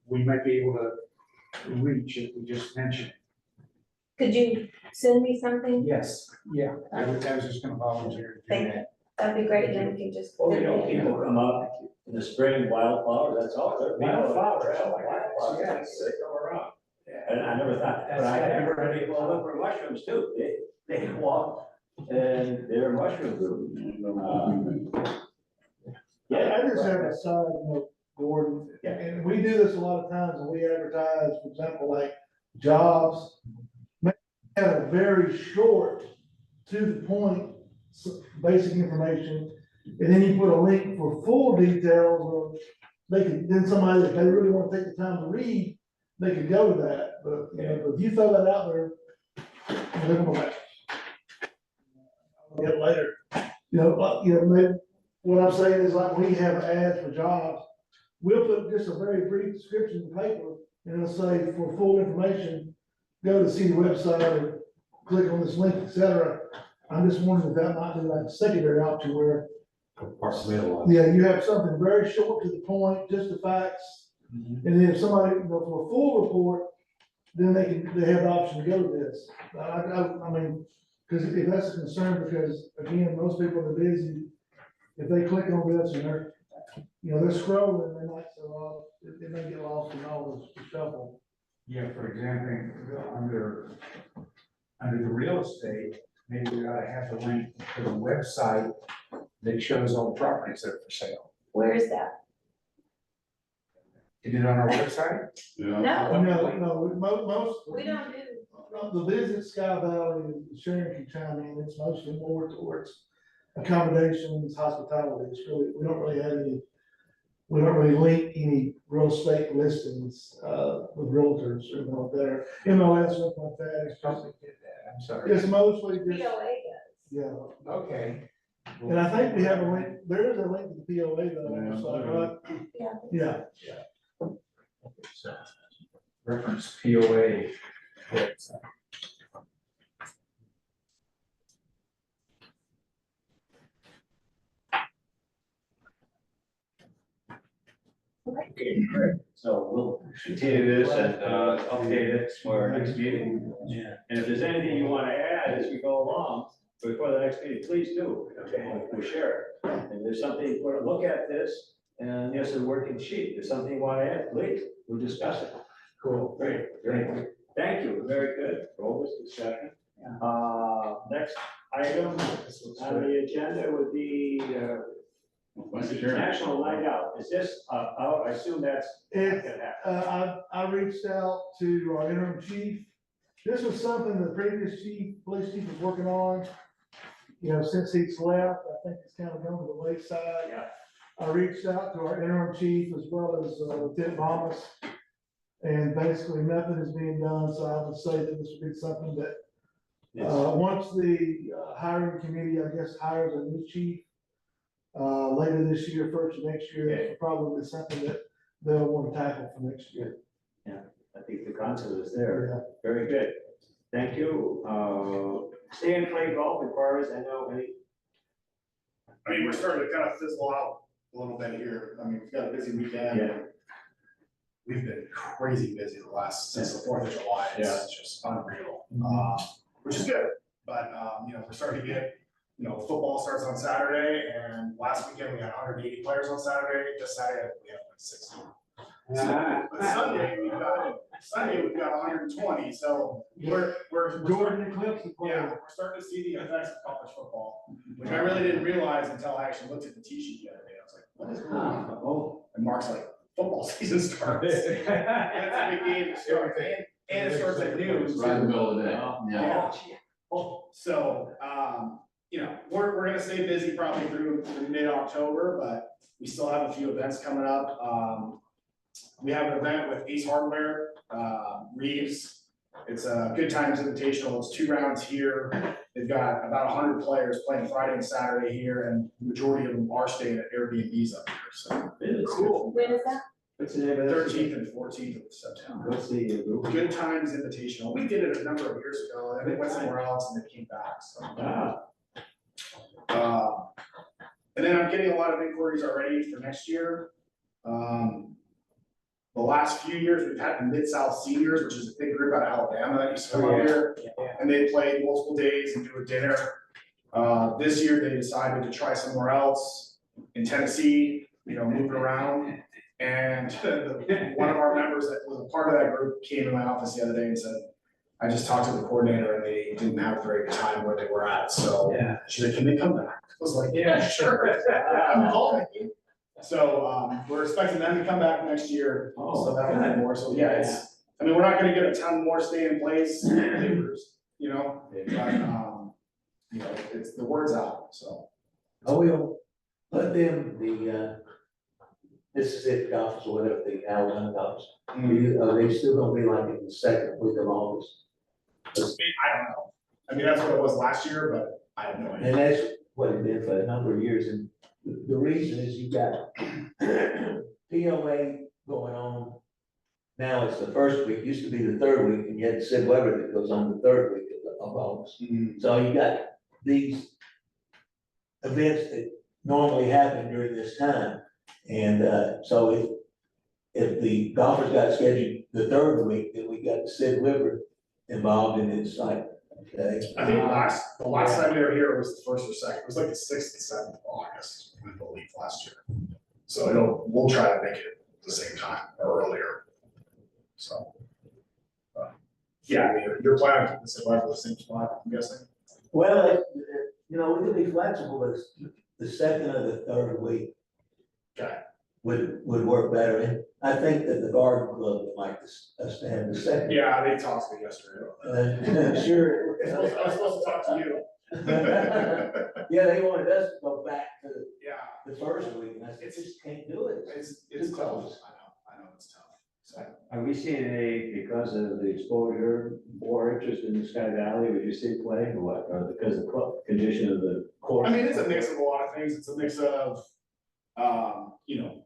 [SPEAKER 11] we might be able to reach if we just mention it.
[SPEAKER 1] Could you send me something?
[SPEAKER 11] Yes, yeah, I was just gonna volunteer to do
[SPEAKER 1] Thank
[SPEAKER 11] that.
[SPEAKER 1] That'd be great, then we can just.
[SPEAKER 4] People come up in the spring, wildflowers, that's all.
[SPEAKER 11] Wildflowers,
[SPEAKER 4] Wildflowers,
[SPEAKER 11] yes.
[SPEAKER 4] they come around. And I never thought, but I never heard people look for mushrooms too. They can walk and they're mushrooms.
[SPEAKER 6] I just have a side note, Gordon, and we do this a lot of times, and we advertise, for example, like jobs. Have a very short, to the point, basic information, and then you put a link for full details, or then somebody, if they really want to take the time to read, they could go with that, but if you throw that out there, Live on that. I'll get later. What I'm saying is like, we have ads for jobs. We'll put just a very brief description in the paper, and it'll say, for full information, go to see the website or click on this link, et cetera. I'm just wondering if that might be like a secondary option where,
[SPEAKER 3] Compartmentalize.
[SPEAKER 6] yeah, you have something very short to the point, just the facts. And then if somebody, for a full report, then they have the option to go to this. I mean, because if that's a concern, because again, most people are busy, if they click on this and they're, they're scrolling, they might, so, it may get lost in all this shuffle.
[SPEAKER 11] Yeah, for example, under the real estate, maybe we ought to have the link to the website that shows all the properties that are for sale.
[SPEAKER 1] Where is that?
[SPEAKER 11] Is it on our website?
[SPEAKER 5] Yeah.
[SPEAKER 6] No, most.
[SPEAKER 1] We don't do.
[SPEAKER 6] The Visit Sky Valley, Sharon can chime in, it's mostly more towards accommodations, hospitality. It's really, we don't really link any real estate listings, with realtors or anything like that. MLS, something like that. It's just,
[SPEAKER 11] I'm sorry.
[SPEAKER 6] it's mostly just,
[SPEAKER 1] POA does.
[SPEAKER 6] yeah.
[SPEAKER 11] Okay.
[SPEAKER 6] And I think we have a link, there is a link to the POA though, on the site, right?
[SPEAKER 1] Yeah.
[SPEAKER 6] Yeah.
[SPEAKER 11] So, reference POA.
[SPEAKER 4] Okay, great. So we'll continue this and update it for our next meeting.
[SPEAKER 11] Yeah.
[SPEAKER 4] And if there's anything you want to add as we go along before the next meeting, please do. Okay, we'll share it. And there's something, we're going to look at this, and there's a working sheet. There's something you want to add, please, we'll discuss it. Cool, great, great. Thank you, very good for all this discussion. Next item on the agenda would be National Night Out. Is this out? I assume that's not gonna happen.
[SPEAKER 6] I reached out to our interim chief. This was something the previous police chief was working on. Since he's left, I think it's kind of gone to the wayside.
[SPEAKER 4] Yeah.
[SPEAKER 6] I reached out to our interim chief as well as Lieutenant Thomas. And basically nothing is being done, so I would say that this would be something that, once the hiring committee, I guess, hires a new chief, later this year, first of next year, that's probably something that they'll want to tackle for next year.
[SPEAKER 4] Yeah, I think the concept is there. Very good. Thank you. Stay and play golf as far as I know.
[SPEAKER 7] I mean, we're starting to kind of fizzle out a little bit here. I mean, we've got a busy weekend.
[SPEAKER 4] Yeah.
[SPEAKER 7] We've been crazy busy since the 4th of July. It's just unreal, which is good. But, we're starting to get, football starts on Saturday, and last weekend we had 180 players on Saturday. This Saturday we have like 60. But Sunday we've got 120. So we're
[SPEAKER 6] Jordan Eclipse.
[SPEAKER 7] we're starting to see the effects of college football, which I really didn't realize until I actually looked at the T sheet the other day. I was like, what is going on?
[SPEAKER 4] Oh.
[SPEAKER 7] And Mark's like, football season starts. And it's a big game to start, and it starts at noon.
[SPEAKER 5] Right in the middle of the day.
[SPEAKER 7] Yeah. So, we're gonna stay busy probably through mid-October, but we still have a few events coming up. We have an event with Ace Hardware, Reeves. It's a Good Times Invitational. It's 2 rounds here. They've got about 100 players playing Friday and Saturday here, and the majority of them are staying at Airbnbs up here, so.
[SPEAKER 4] Cool.
[SPEAKER 1] When is that?
[SPEAKER 4] What's the name of that?
[SPEAKER 7] 13th and 14th of September.
[SPEAKER 4] What's the group?
[SPEAKER 7] Good Times Invitational. We did it a number of years ago, and they went somewhere else and they came back, so. And then I'm getting a lot of inquiries already for next year. The last few years, we've had the Mid-South Seniors, which is a big group out of Alabama that used to come up here. And they play multiple days and do a dinner. This year, they decided to try somewhere else in Tennessee, moving around. And one of our members that was a part of that group came to my office the other day and said, I just talked to the coordinator and they didn't have a very good time where they were at, so. She's like, can they come back? I was like, yeah, sure. I'm calling. So, we're expecting them to come back next year, so that'll be more, so yeah, we're not gonna get a ton more stay in place, papers, but, it's, the word's out, so.
[SPEAKER 13] I will let them, Mississippi Golf or whatever, the Alabama Golf, are they still gonna be like in the second week of August?
[SPEAKER 7] I don't know. I mean, that's what it was last year, but I have no idea.
[SPEAKER 13] And that's what it's been for a number of years, and the reason is you got POA going on. Now it's the first week, used to be the third week, and yet Sid Weber that goes on the third week of August. So you got these events that normally happen during this time. And so if the golfers got scheduled the third week, then we got Sid Weber involved, and it's like, okay.
[SPEAKER 7] I think the last time they were here was the first or second, it was like the 6th and 7th of August, I believe, last year. So we'll try to make it the same time or earlier. So. Yeah, I mean, you're planning to keep this alive for the same spot, I'm guessing?
[SPEAKER 13] Well, you know, we could be flexible, but the second or the third week.
[SPEAKER 7] Okay.
[SPEAKER 13] Would work better, and I think that the garden club would like us to have the second.
[SPEAKER 7] Yeah, they talked to me yesterday about that.
[SPEAKER 13] Sure.
[SPEAKER 7] I was supposed to talk to you.
[SPEAKER 13] Yeah, they wanted us to go back to
[SPEAKER 7] Yeah,
[SPEAKER 13] the first week, and I said, just can't do it.
[SPEAKER 7] it's
[SPEAKER 13] too
[SPEAKER 7] tough,
[SPEAKER 13] close.
[SPEAKER 7] I know it's tough, so.
[SPEAKER 4] Are we seeing any, because of the exposure, more interest in the Sky Valley, would you see playing or what, or because of the condition of the course?
[SPEAKER 7] I mean, it's a mix of a lot of things, it's a mix of, you know,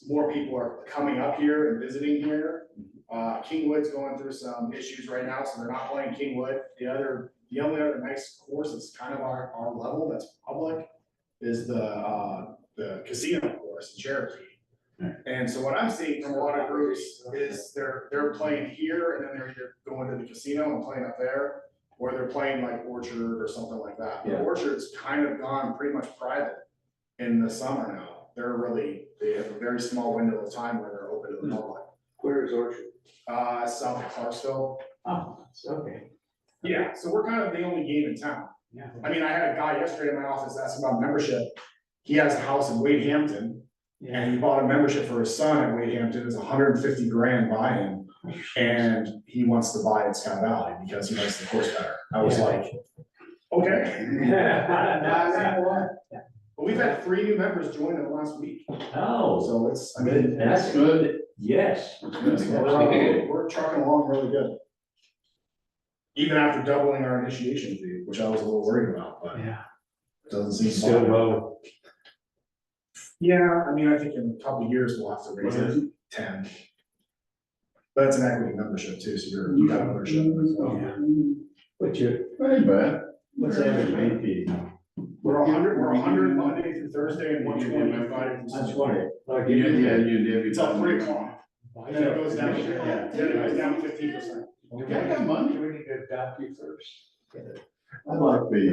[SPEAKER 7] more people are coming up here and visiting here. Kingwood's going through some issues right now, so they're not playing Kingwood. The only other nice course that's kind of our level that's public is the casino course in Cherokee. And so what I'm seeing from a lot of groups is they're playing here and then they're either going to the casino and playing up there, or they're playing like Orchard or something like that.
[SPEAKER 4] Yeah.
[SPEAKER 7] Orchard's kind of gone pretty much private in the summer now. They have a very small window of time where they're open to the public.
[SPEAKER 11] Where is Orchard?
[SPEAKER 7] South of Clarksville.
[SPEAKER 4] Oh, it's okay.
[SPEAKER 7] Yeah, so we're kind of the only game in town.
[SPEAKER 4] Yeah.
[SPEAKER 7] I mean, I had a guy yesterday in my office asking about membership. He has a house in Wade Hampton, and he bought a membership for his son at Wade Hampton. It's $150,000 buy-in. And he wants to buy at Sky Valley because he likes the course better. I was like, okay. But we've had 3 new members join in the last week.
[SPEAKER 4] Oh,
[SPEAKER 7] So it's, I
[SPEAKER 4] good,
[SPEAKER 7] mean,
[SPEAKER 4] that's good, yes.
[SPEAKER 7] we're trucking along really good. Even after doubling our initiation fee, which I was a little worried about, but
[SPEAKER 4] Yeah.
[SPEAKER 7] it doesn't seem.
[SPEAKER 4] Still
[SPEAKER 7] fine.
[SPEAKER 4] low.
[SPEAKER 7] Yeah, I mean, I think in a couple of years we'll have to raise it 10. But it's an equity membership too, so you got ownership. So.
[SPEAKER 4] What's your,
[SPEAKER 5] Hey, man.
[SPEAKER 4] what's the average main fee?
[SPEAKER 7] We're 100 Monday through Thursday and 120 Friday through
[SPEAKER 4] That's
[SPEAKER 7] Sunday.
[SPEAKER 4] funny. Like,
[SPEAKER 5] Yeah, you did.
[SPEAKER 7] Until 3 o'clock. And then it goes down, then it goes down 15%.
[SPEAKER 5] I got money.
[SPEAKER 11] We need to adopt you first.
[SPEAKER 5] I like the,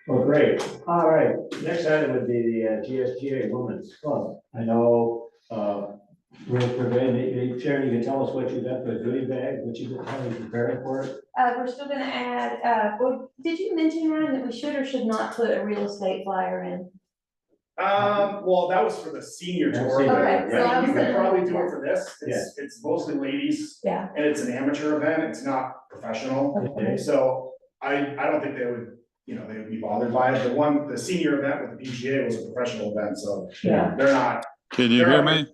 [SPEAKER 4] Well, great. All right, next item would be the GSGA Women's Club. I know, Sharon, you can tell us what you got for a goodie bag, what you got, how you preparing for it?
[SPEAKER 1] We're still gonna add, well, did you mention, Ryan, that we should or should not put a real estate flyer in?
[SPEAKER 7] Well, that was for the senior tour.
[SPEAKER 4] Senior,
[SPEAKER 1] Okay, so I
[SPEAKER 7] You
[SPEAKER 1] was
[SPEAKER 7] could
[SPEAKER 1] gonna-
[SPEAKER 7] probably do it for this. It's mostly ladies
[SPEAKER 1] Yeah,
[SPEAKER 7] and it's an amateur event. It's not professional.
[SPEAKER 4] Okay.
[SPEAKER 7] So I don't think they would, they would be bothered by it. The senior event with the PGA was a professional event, so
[SPEAKER 1] yeah.
[SPEAKER 7] they're not.
[SPEAKER 14] Can you hear me?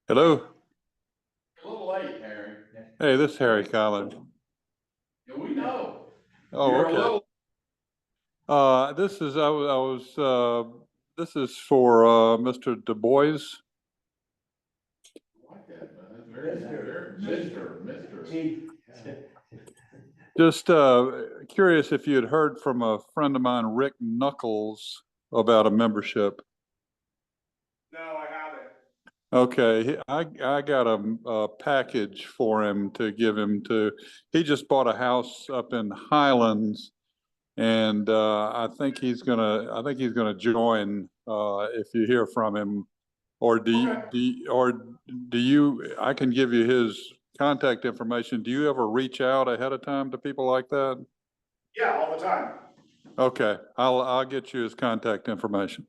[SPEAKER 14] Hello?
[SPEAKER 5] a little late, Harry.
[SPEAKER 14] Hey, this is Harry Collins.
[SPEAKER 5] Yeah, we know.
[SPEAKER 14] Oh,
[SPEAKER 5] You're a
[SPEAKER 14] okay.
[SPEAKER 5] little-
[SPEAKER 14] This is for, Mr. Du Bois.
[SPEAKER 5] I like that, man. Mr.
[SPEAKER 4] Chief.
[SPEAKER 14] Just, curious if you had heard from a friend of mine, Rick Knuckles, about a membership.
[SPEAKER 7] No, I haven't.
[SPEAKER 14] Okay, I got a package for him to give him to, he just bought a house up in Highlands. And I think he's gonna join if you hear from him. Or do you, I can give you his contact information. Do you ever reach out ahead of time to people like that?
[SPEAKER 7] Yeah, all the time.
[SPEAKER 14] Okay, I'll get you his contact information.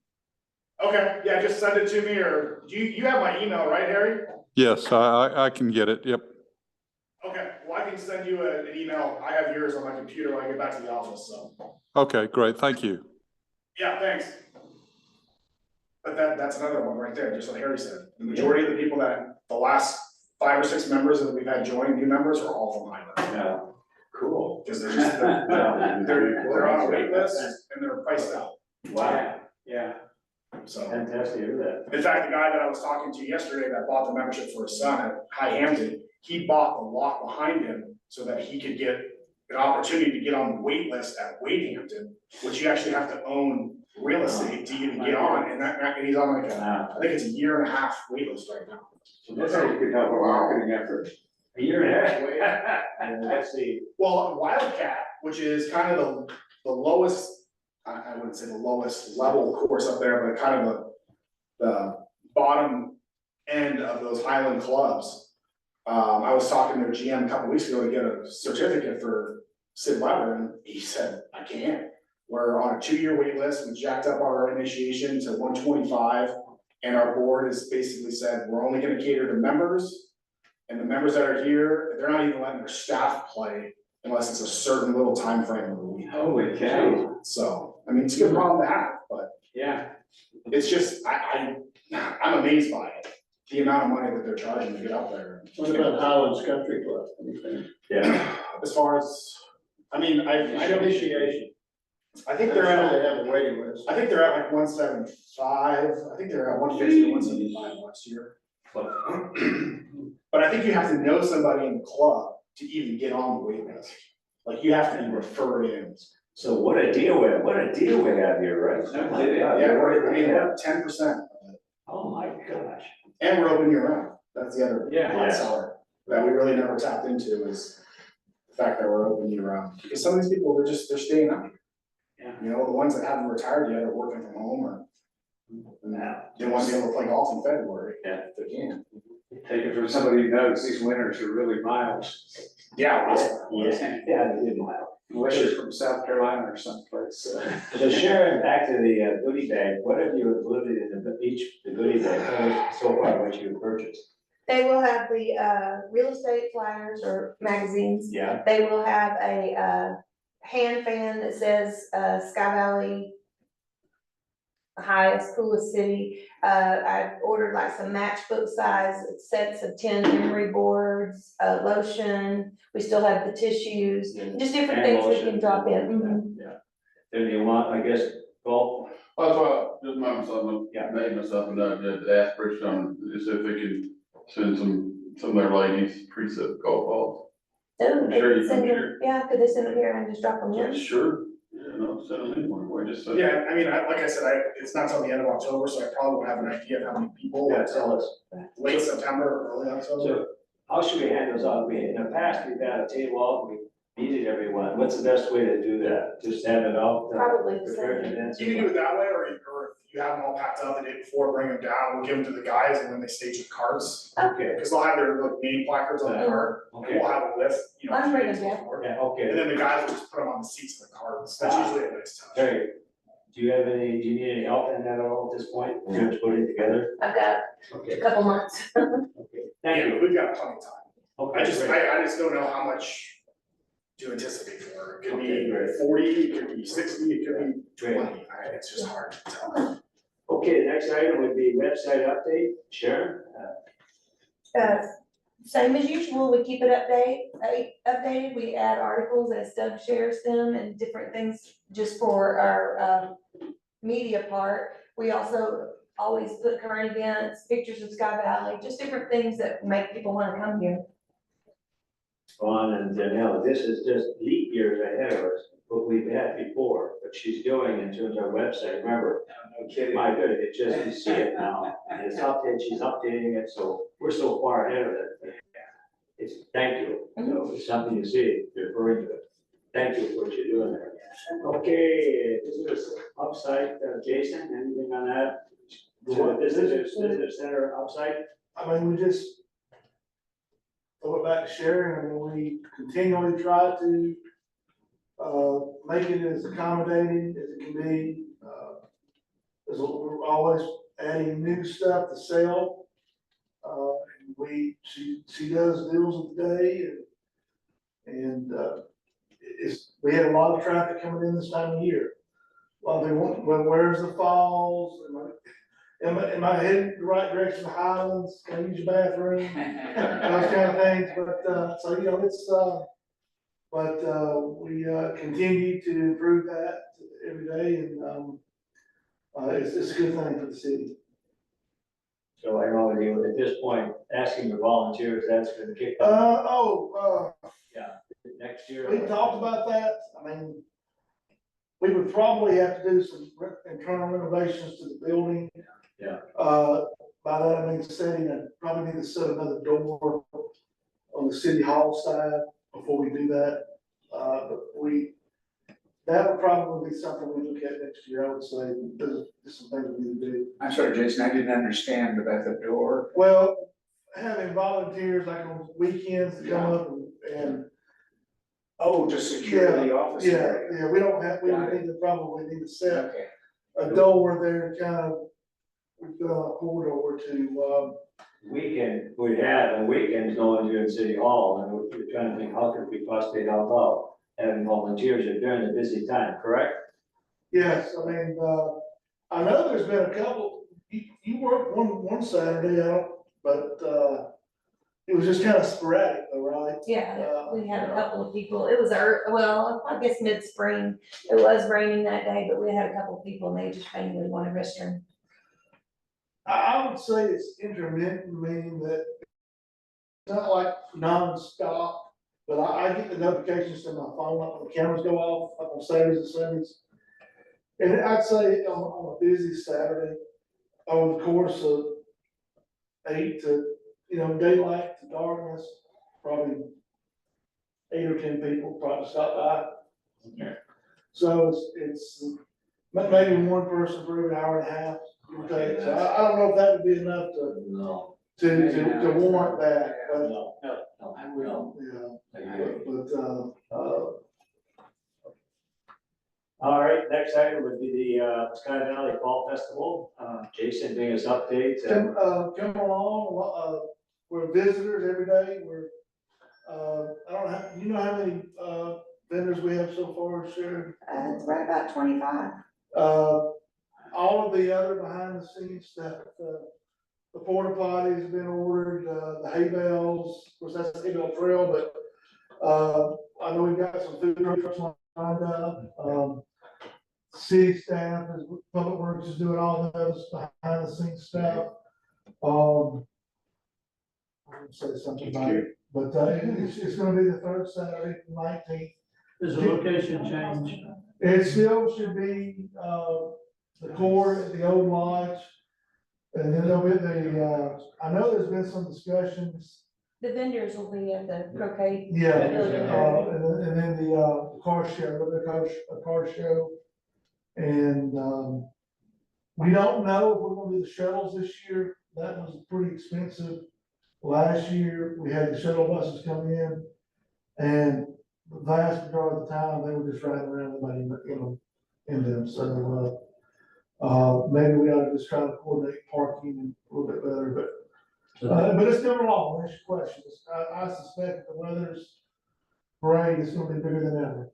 [SPEAKER 7] Okay, yeah, just send it to me, or you have my email, right, Harry?
[SPEAKER 14] Yes, I can get it, yep.
[SPEAKER 7] Okay, well, I can send you an email. I have yours on my computer when I get back to the office, so.
[SPEAKER 14] Okay, great, thank you.
[SPEAKER 7] Yeah, thanks. But that's another one right there, just like Harry said. The majority of the people that, the last 5 or 6 members that we've had join, new members are all from Highland.
[SPEAKER 4] Yeah, cool.
[SPEAKER 7] Because they're just, they're on a wait list and they're priced out,
[SPEAKER 4] Wow, yeah,
[SPEAKER 7] so.
[SPEAKER 4] fantastic to hear that.
[SPEAKER 7] In fact, the guy that I was talking to yesterday that bought the membership for his son at High Hampton, he bought the lot behind him so that he could get an opportunity to get on the wait list at Wade Hampton, which you actually have to own real estate to even get on, and and he's on like a,
[SPEAKER 4] Wow.
[SPEAKER 7] I think it's a 1.5-year wait list right now.
[SPEAKER 11] So that's how you could help our marketing effort.
[SPEAKER 4] A year and a half. And let's see,
[SPEAKER 7] Well, Wildcat, which is kind of the lowest, I wouldn't say the lowest level course up there, but kind of the bottom end of those Highland clubs. I was talking to their GM a couple weeks ago to get a certificate for Sid Weber, and he said, I can't. We're on a 2-year wait list, we jacked up our initiation to 125, and our board has basically said, we're only gonna cater to members. And the members that are here, they're not even letting their staff play unless it's a certain little time frame of the week.
[SPEAKER 4] holy cow,
[SPEAKER 7] So, I mean, it's a good problem to have, but
[SPEAKER 4] yeah.
[SPEAKER 7] it's just, I'm amazed by it. The amount of money that they're charging to get up there.
[SPEAKER 10] What about Highlands Country Club? Anything?
[SPEAKER 4] Yeah.
[SPEAKER 7] As far as, I mean, I don't,
[SPEAKER 10] Initiation.
[SPEAKER 7] I think
[SPEAKER 10] I'm
[SPEAKER 7] they're
[SPEAKER 10] sure
[SPEAKER 7] at,
[SPEAKER 10] they have a waiting list.
[SPEAKER 7] I think they're at like 175, I think they're at 150 or 175 last year. But I think you have to know somebody in the club to even get on the wait list. Like you have to be referred in.
[SPEAKER 4] So what a deal we have here, right?
[SPEAKER 11] No
[SPEAKER 4] Oh my
[SPEAKER 11] kidding.
[SPEAKER 4] God,
[SPEAKER 7] Yeah,
[SPEAKER 4] what a
[SPEAKER 7] I mean,
[SPEAKER 4] deal.
[SPEAKER 7] we're 10%.
[SPEAKER 4] Oh my gosh.
[SPEAKER 7] And we're open year round. That's the other
[SPEAKER 11] Yeah.
[SPEAKER 7] hot seller that we really never tapped into is the fact that we're open year round. Because some of these people, they're staying out here.
[SPEAKER 4] Yeah.
[SPEAKER 7] You know, the ones that haven't retired yet are working from home or they want to be able to play golf in February.
[SPEAKER 4] Yeah.
[SPEAKER 7] If they can.
[SPEAKER 11] Take it from somebody who knows these winters are really mild.
[SPEAKER 7] Yeah.
[SPEAKER 4] Yeah, they did mild.
[SPEAKER 11] Unless you're from South Carolina or someplace.
[SPEAKER 4] So Sharon, back to the goodie bag, what have you included in the goodie bag? Tell us so far what you purchased.
[SPEAKER 1] They will have the real estate flyers or magazines.
[SPEAKER 4] Yeah.
[SPEAKER 1] They will have a hand fan that says Sky Valley highest, coolest city. I've ordered like some matchbook size sets of 10 memory boards, lotion. We still have the tissues, just different
[SPEAKER 4] Hand
[SPEAKER 1] things we
[SPEAKER 4] lotion.
[SPEAKER 1] can drop in. Mhm.
[SPEAKER 4] Yeah. Then you want, I guess, golf,
[SPEAKER 5] Well, that's why, just mind myself, made myself and ask Rich on, just if they can send some of their ladies preset golf balls.
[SPEAKER 1] Oh, they
[SPEAKER 5] Sure,
[SPEAKER 1] could
[SPEAKER 5] you
[SPEAKER 1] send
[SPEAKER 5] can,
[SPEAKER 1] them, yeah, could they send them here and just drop them
[SPEAKER 5] Yeah,
[SPEAKER 1] in?
[SPEAKER 5] sure, yeah, no, send them anywhere, we just.
[SPEAKER 7] Yeah, I mean, like I said, it's not till the end of October, so I probably won't have an idea of how many people
[SPEAKER 4] yeah,
[SPEAKER 7] until
[SPEAKER 4] tell us.
[SPEAKER 7] late September or early October.
[SPEAKER 4] So how should we hand those out? In the past, we've had a table out, we needed everyone. What's the best way to do that? Just have it out?
[SPEAKER 1] Probably the
[SPEAKER 4] prepared
[SPEAKER 1] same.
[SPEAKER 4] events?
[SPEAKER 7] You can do it that way, or if you have them all packed up the day before, bring them down, we'll give them to the guys and then they stage the carts.
[SPEAKER 4] Okay,
[SPEAKER 7] Because they'll have their like name placards on the cart, and
[SPEAKER 4] okay,
[SPEAKER 7] we'll have a list, you know.
[SPEAKER 1] I'm
[SPEAKER 7] a few
[SPEAKER 1] bringing
[SPEAKER 7] days
[SPEAKER 1] them.
[SPEAKER 7] before.
[SPEAKER 4] yeah,
[SPEAKER 7] And
[SPEAKER 4] okay.
[SPEAKER 7] then the guys will just put them on the seats of the carts, that's usually a nice touch.
[SPEAKER 4] Hey, do you need any help in that at all at this point? Just putting it together?
[SPEAKER 1] I've got a
[SPEAKER 4] Okay,
[SPEAKER 1] couple months.
[SPEAKER 4] okay. Thank
[SPEAKER 7] Yeah,
[SPEAKER 4] you.
[SPEAKER 7] we've got plenty of time.
[SPEAKER 4] Okay,
[SPEAKER 7] I just
[SPEAKER 4] great.
[SPEAKER 7] don't know how much to anticipate for, it could
[SPEAKER 4] Okay,
[SPEAKER 7] be
[SPEAKER 4] great.
[SPEAKER 7] 40, it could be 60, it could be
[SPEAKER 4] Great.
[SPEAKER 7] 20, it's just hard to tell.
[SPEAKER 4] Okay, the next item would be website update. Sharon?
[SPEAKER 1] Same as usual, we keep it updated, we add articles as Doug shares them and different things just for our media part. We also always put current events, pictures of Sky Valley, just different things that make people wanna come here.
[SPEAKER 4] Ron and Janelle, this is just leap years ahead of us, what we've had before, what she's doing in terms of our website, remember?
[SPEAKER 11] No kidding.
[SPEAKER 4] My goodness, it just, you see it now, and it's updated, she's updating it, so we're so far ahead of it. It's, thank you, so it's something you see, referring to it. Thank you for what you're doing there. Okay, visitors upside, Jason, anything on that? Visitor center upside?
[SPEAKER 6] I mean, we just throw it back to Sharon, and we continually try to make it as accommodating as it can be. As we're always adding new stuff to sell. She does deals of the day and we had a lot of traffic coming in this time of year. Well, they want, well, where's the falls? And am I heading the right direction to Highlands, can I use your bathroom? Those kind of things, but, so, you know, we, continue to improve that every day, and, it's a good thing for the city.
[SPEAKER 4] So I know you, at this point, asking the volunteers, that's gonna kick
[SPEAKER 6] Uh,
[SPEAKER 4] off
[SPEAKER 6] oh,
[SPEAKER 4] next year.
[SPEAKER 6] we talked about that, I mean, we would probably have to do some internal renovations to the building.
[SPEAKER 4] Yeah.
[SPEAKER 6] By that I mean probably need to set another door on the city hall side before we do that. But that would probably be something we look at next year, I would say, there's some things we need to do.
[SPEAKER 11] I'm sorry, Jason, I didn't understand about the door.
[SPEAKER 6] Well, having volunteers like on weekends to come up and.
[SPEAKER 11] Oh, to secure the office area.
[SPEAKER 6] Yeah, we don't have, we
[SPEAKER 11] Got
[SPEAKER 6] would need to probably need to set
[SPEAKER 11] Okay.
[SPEAKER 6] a door there, kind of, we've got a corridor to,
[SPEAKER 4] Weekend, we had on weekends going to City Hall, and we're trying to think, how could we possibly help out having volunteers during the busy time, correct?
[SPEAKER 6] yes, I mean, I know there's been a couple, you worked one Saturday out, but, it was just kind of sporadic though, right?
[SPEAKER 1] Yeah, we had a couple of people, it was well, I guess mid-spring, it was raining that day, but we had a couple of people, and they just mainly wanted restroom.
[SPEAKER 6] I would say it's intermittent, meaning that it's not like non-stop, but I get the notifications to my phone, like when the cameras go off, like on Saturdays and Sundays. And I'd say on a busy Saturday, over the course of 8 to, daylight to darkness, probably 8 or 10 people probably stop by.
[SPEAKER 4] Okay.
[SPEAKER 6] So it's maybe one person for every hour and a half. Okay, so I don't know if that would be enough
[SPEAKER 4] No.
[SPEAKER 6] to warrant that, but,
[SPEAKER 4] No, no. All right, next item would be the Sky Valley Fall Festival. Jason, bring us updates.
[SPEAKER 6] come along, we're visitors every day, I don't know, you know how many, vendors we have so far, Sharon?
[SPEAKER 1] It's right about 25.
[SPEAKER 6] All of the other behind the scenes stuff, the porta potties have been ordered, the hay bales, of course, that's the hay bale trail, but, I know we've got some food trucks lined up, city staff, Public Works is doing all those behind the scenes stuff. I'm gonna say something about it, but, it's gonna be the third Saturday, 19th.
[SPEAKER 12] There's a location change.
[SPEAKER 6] It still should be, the core at the old lodge. And then there'll be I know there's been some discussions.
[SPEAKER 1] The vendors will be at the croquet.
[SPEAKER 6] Yeah,
[SPEAKER 1] pavilion.
[SPEAKER 6] and then the car show, a car show. And, we don't know if we're gonna do the shuttles this year. That was pretty expensive. Last year, we had the shuttle buses come in, and the vast majority of the time, they were just riding around, nobody in them, so, maybe we ought to just try to coordinate parking a little bit better, but it's coming along, that's your question. I suspect if the weather's great, it's gonna be bigger than ever.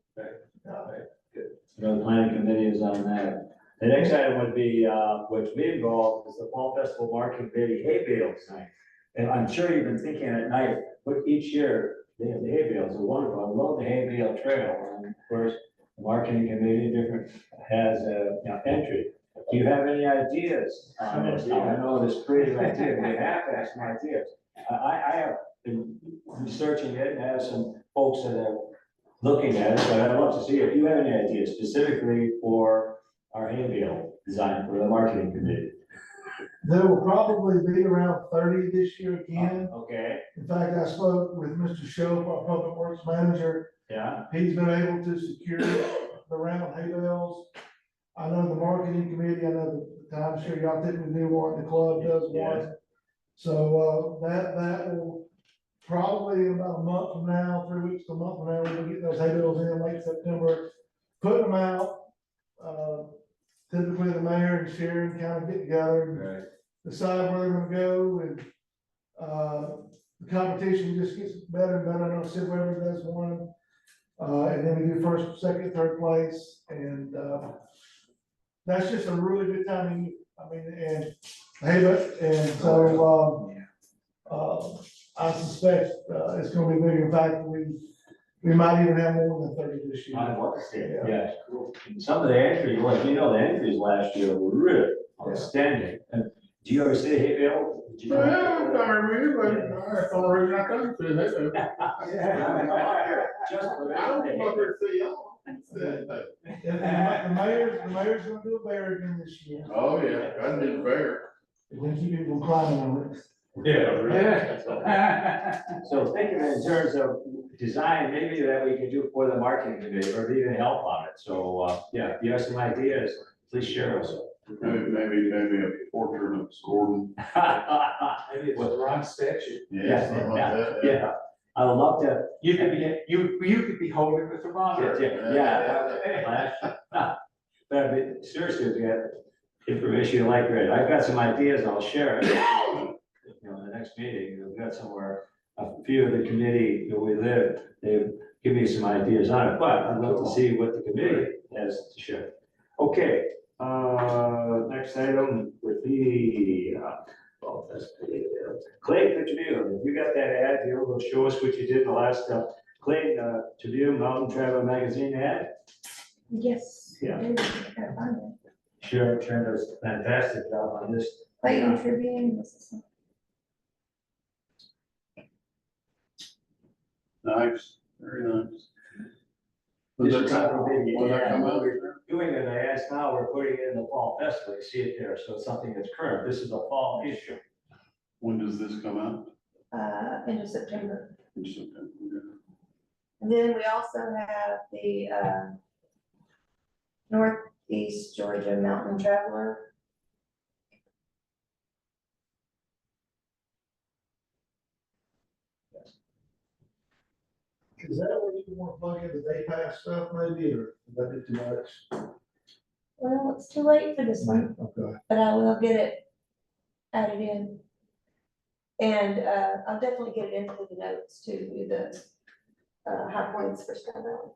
[SPEAKER 4] The planning committee is on that. The next item would be, which we involved, is the Fall Festival Marketing Committee hay bales night. And I'm sure you've been thinking at night, but each year, they have the hay bales, are wonderful, I love the hay bale trail, and of course, the marketing committee has a, entry. Do you have any ideas on this? I know this creative idea, we have to have some ideas. I have been researching it and have some folks that are looking at it, but I'd love to see if you have any ideas specifically for our hay bale design for the marketing committee.
[SPEAKER 6] There will probably be around 30 this year again.
[SPEAKER 4] Okay,
[SPEAKER 6] In fact, I spoke with Mr. Shope, our Public Works Manager.
[SPEAKER 4] yeah,
[SPEAKER 6] He's been able to secure the round hay bales. I know the marketing committee, I know the timeshare, y'all typically do one, the club does
[SPEAKER 4] Yeah.
[SPEAKER 6] one. So, that will probably in about a month from now, 3 weeks to a month from now, we'll get those hay bales in late September, put them out. Typically the mayor and Sharon kind of get together and decide where they're gonna go, and, the competition just gets better and better. I know Sid Weber does one, and then we do first, second, third place, and, that's just a really good time. I mean, and, hey, but, and so, I suspect, it's gonna be big. In fact, we might even have more than 30 this year.
[SPEAKER 4] I want to see it, yeah, cool. Some of the entries, well, you know, the entries last year were really outstanding. And do you ever see the hit bill? Did you- Just for that.
[SPEAKER 6] The mayor's gonna do a bear again this year.
[SPEAKER 5] Oh, yeah, I did fair.
[SPEAKER 6] We're gonna keep people climbing on it.
[SPEAKER 4] So thinking in terms of design, maybe that we could do for the marketing committee or even help on it. So, yeah, if you have some ideas, please share us.
[SPEAKER 5] Maybe a portrait of Gordon.
[SPEAKER 11] Maybe it's a Ron statue.
[SPEAKER 5] Yeah, something like that.
[SPEAKER 4] Yeah, I would love to.
[SPEAKER 11] You could be holding with the Ron.
[SPEAKER 4] Yeah. But seriously, if you have information you like, great. I've got some ideas, I'll share it. You know, in the next meeting, we've got somewhere, a few of the committee where we live, they've given me some ideas on it, but I'd love to see what the committee has to share. Okay, next item would be, Clay Tribune, you got that ad, you will show us what you did the last, Clay Tribune Mountain Travel Magazine ad?
[SPEAKER 8] Yes.
[SPEAKER 4] Yeah.
[SPEAKER 8] I gotta find it.
[SPEAKER 4] Sure, Trent does a fantastic job on this.
[SPEAKER 8] Clayton Tribune, this is.
[SPEAKER 5] Nice, very nice.
[SPEAKER 4] This
[SPEAKER 5] Was
[SPEAKER 4] is
[SPEAKER 5] that
[SPEAKER 4] not a big,
[SPEAKER 5] was that
[SPEAKER 4] yeah,
[SPEAKER 5] come out?
[SPEAKER 4] we're doing it, I asked now, we're putting it in the fall festival, you see it there, so it's something that's current, this is a fall issue.
[SPEAKER 5] When does this come out?
[SPEAKER 8] End of September.
[SPEAKER 5] In September, okay.
[SPEAKER 8] And then we also have the, Northeast Georgia Mountain Traveler.
[SPEAKER 6] Is that where you want to plug in the day pass stuff maybe, or is that too much?
[SPEAKER 8] Well, it's too late for this one,
[SPEAKER 6] Okay.
[SPEAKER 8] but I will get it added in. And, I'll definitely get it into the notes to the, high points for Sky Valley.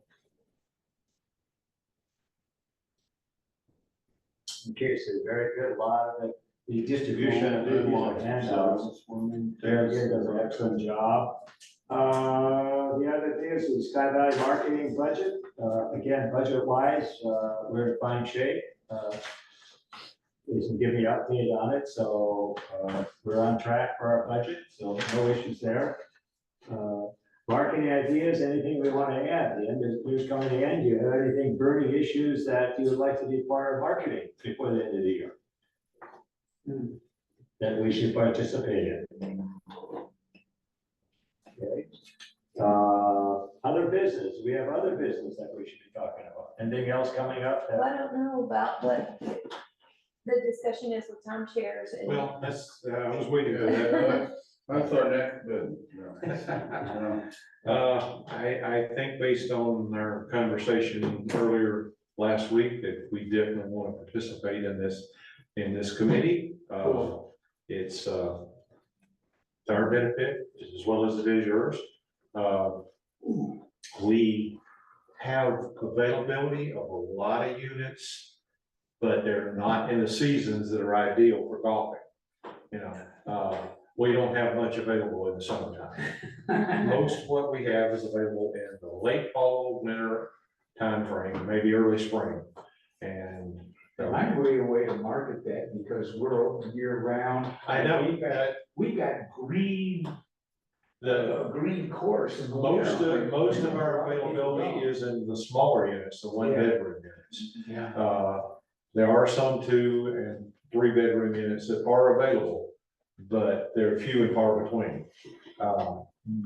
[SPEAKER 4] Okay, so very good, a lot of the distribution of these handouts. Very good, does an excellent job. The other thing is the Sky Valley marketing budget, again, budget wise, we're in fine shape. They can give me an update on it, so, we're on track for our budget, so no issues there. Marketing ideas, anything we want to add, the end is, here's coming to the end, do you have anything burning issues that you would like to be part of marketing before the end of the year? That we should participate in? Okay. Other business, we have other business that we should be talking about, anything else coming up?
[SPEAKER 8] Well, I don't know about what the discussion is with timeshares and.
[SPEAKER 2] Well, that's, I was waiting for that.
[SPEAKER 5] That's our next bid.
[SPEAKER 2] I think based on our conversation earlier last week, that we definitely want to participate in this committee. It's, our benefit as well as it is yours. We have availability of a lot of units, but they're not in the seasons that are ideal for golfing. You know, we don't have much available in the summertime. Most of what we have is available in the late fall, winter timeframe, maybe early spring. And
[SPEAKER 11] I'm way away to market that because we're open year round.
[SPEAKER 2] I know.
[SPEAKER 11] We got green,
[SPEAKER 2] the
[SPEAKER 11] green course. in the
[SPEAKER 2] most
[SPEAKER 11] winter.
[SPEAKER 2] of our availability is in the smaller units, the one bedroom units.
[SPEAKER 11] Yeah.
[SPEAKER 2] There are some 2 and 3 bedroom units that are available, but they're few and far between.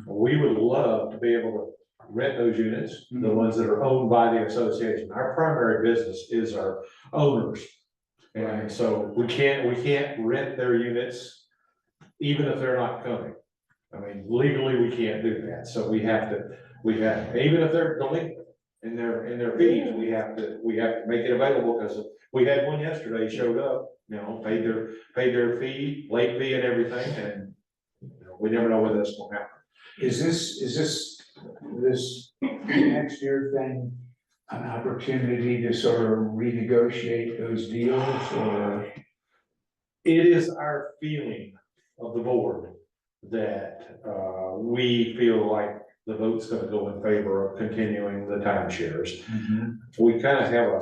[SPEAKER 2] We would love to be able to rent those units, the ones that are owned by the association. Our primary business is our owners. And so we can't rent their units, even if they're not coming. I mean, legally, we can't do that. So we have to, even if they're delinquent in their fees, we have to make it available, because we had one yesterday, showed up, you know, paid their fee, late fee and everything, and you know, we never know whether that's gonna happen.
[SPEAKER 11] Is this next year thing an opportunity to sort of renegotiate those deals, or?
[SPEAKER 2] It is our feeling of the board that, we feel like the vote's gonna go in favor of continuing the timeshares. We kind of have a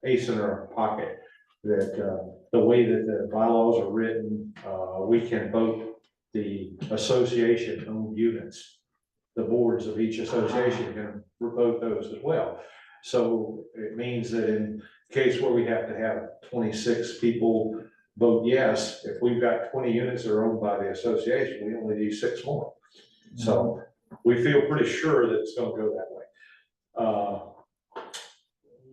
[SPEAKER 2] ace in our pocket that, the way that the bylaws are written, we can vote the association owned units. The boards of each association can vote those as well. So it means that in case where we have to have 26 people vote yes, if we've got 20 units that are owned by the association, we only need 6 more. So we feel pretty sure that it's gonna go that way.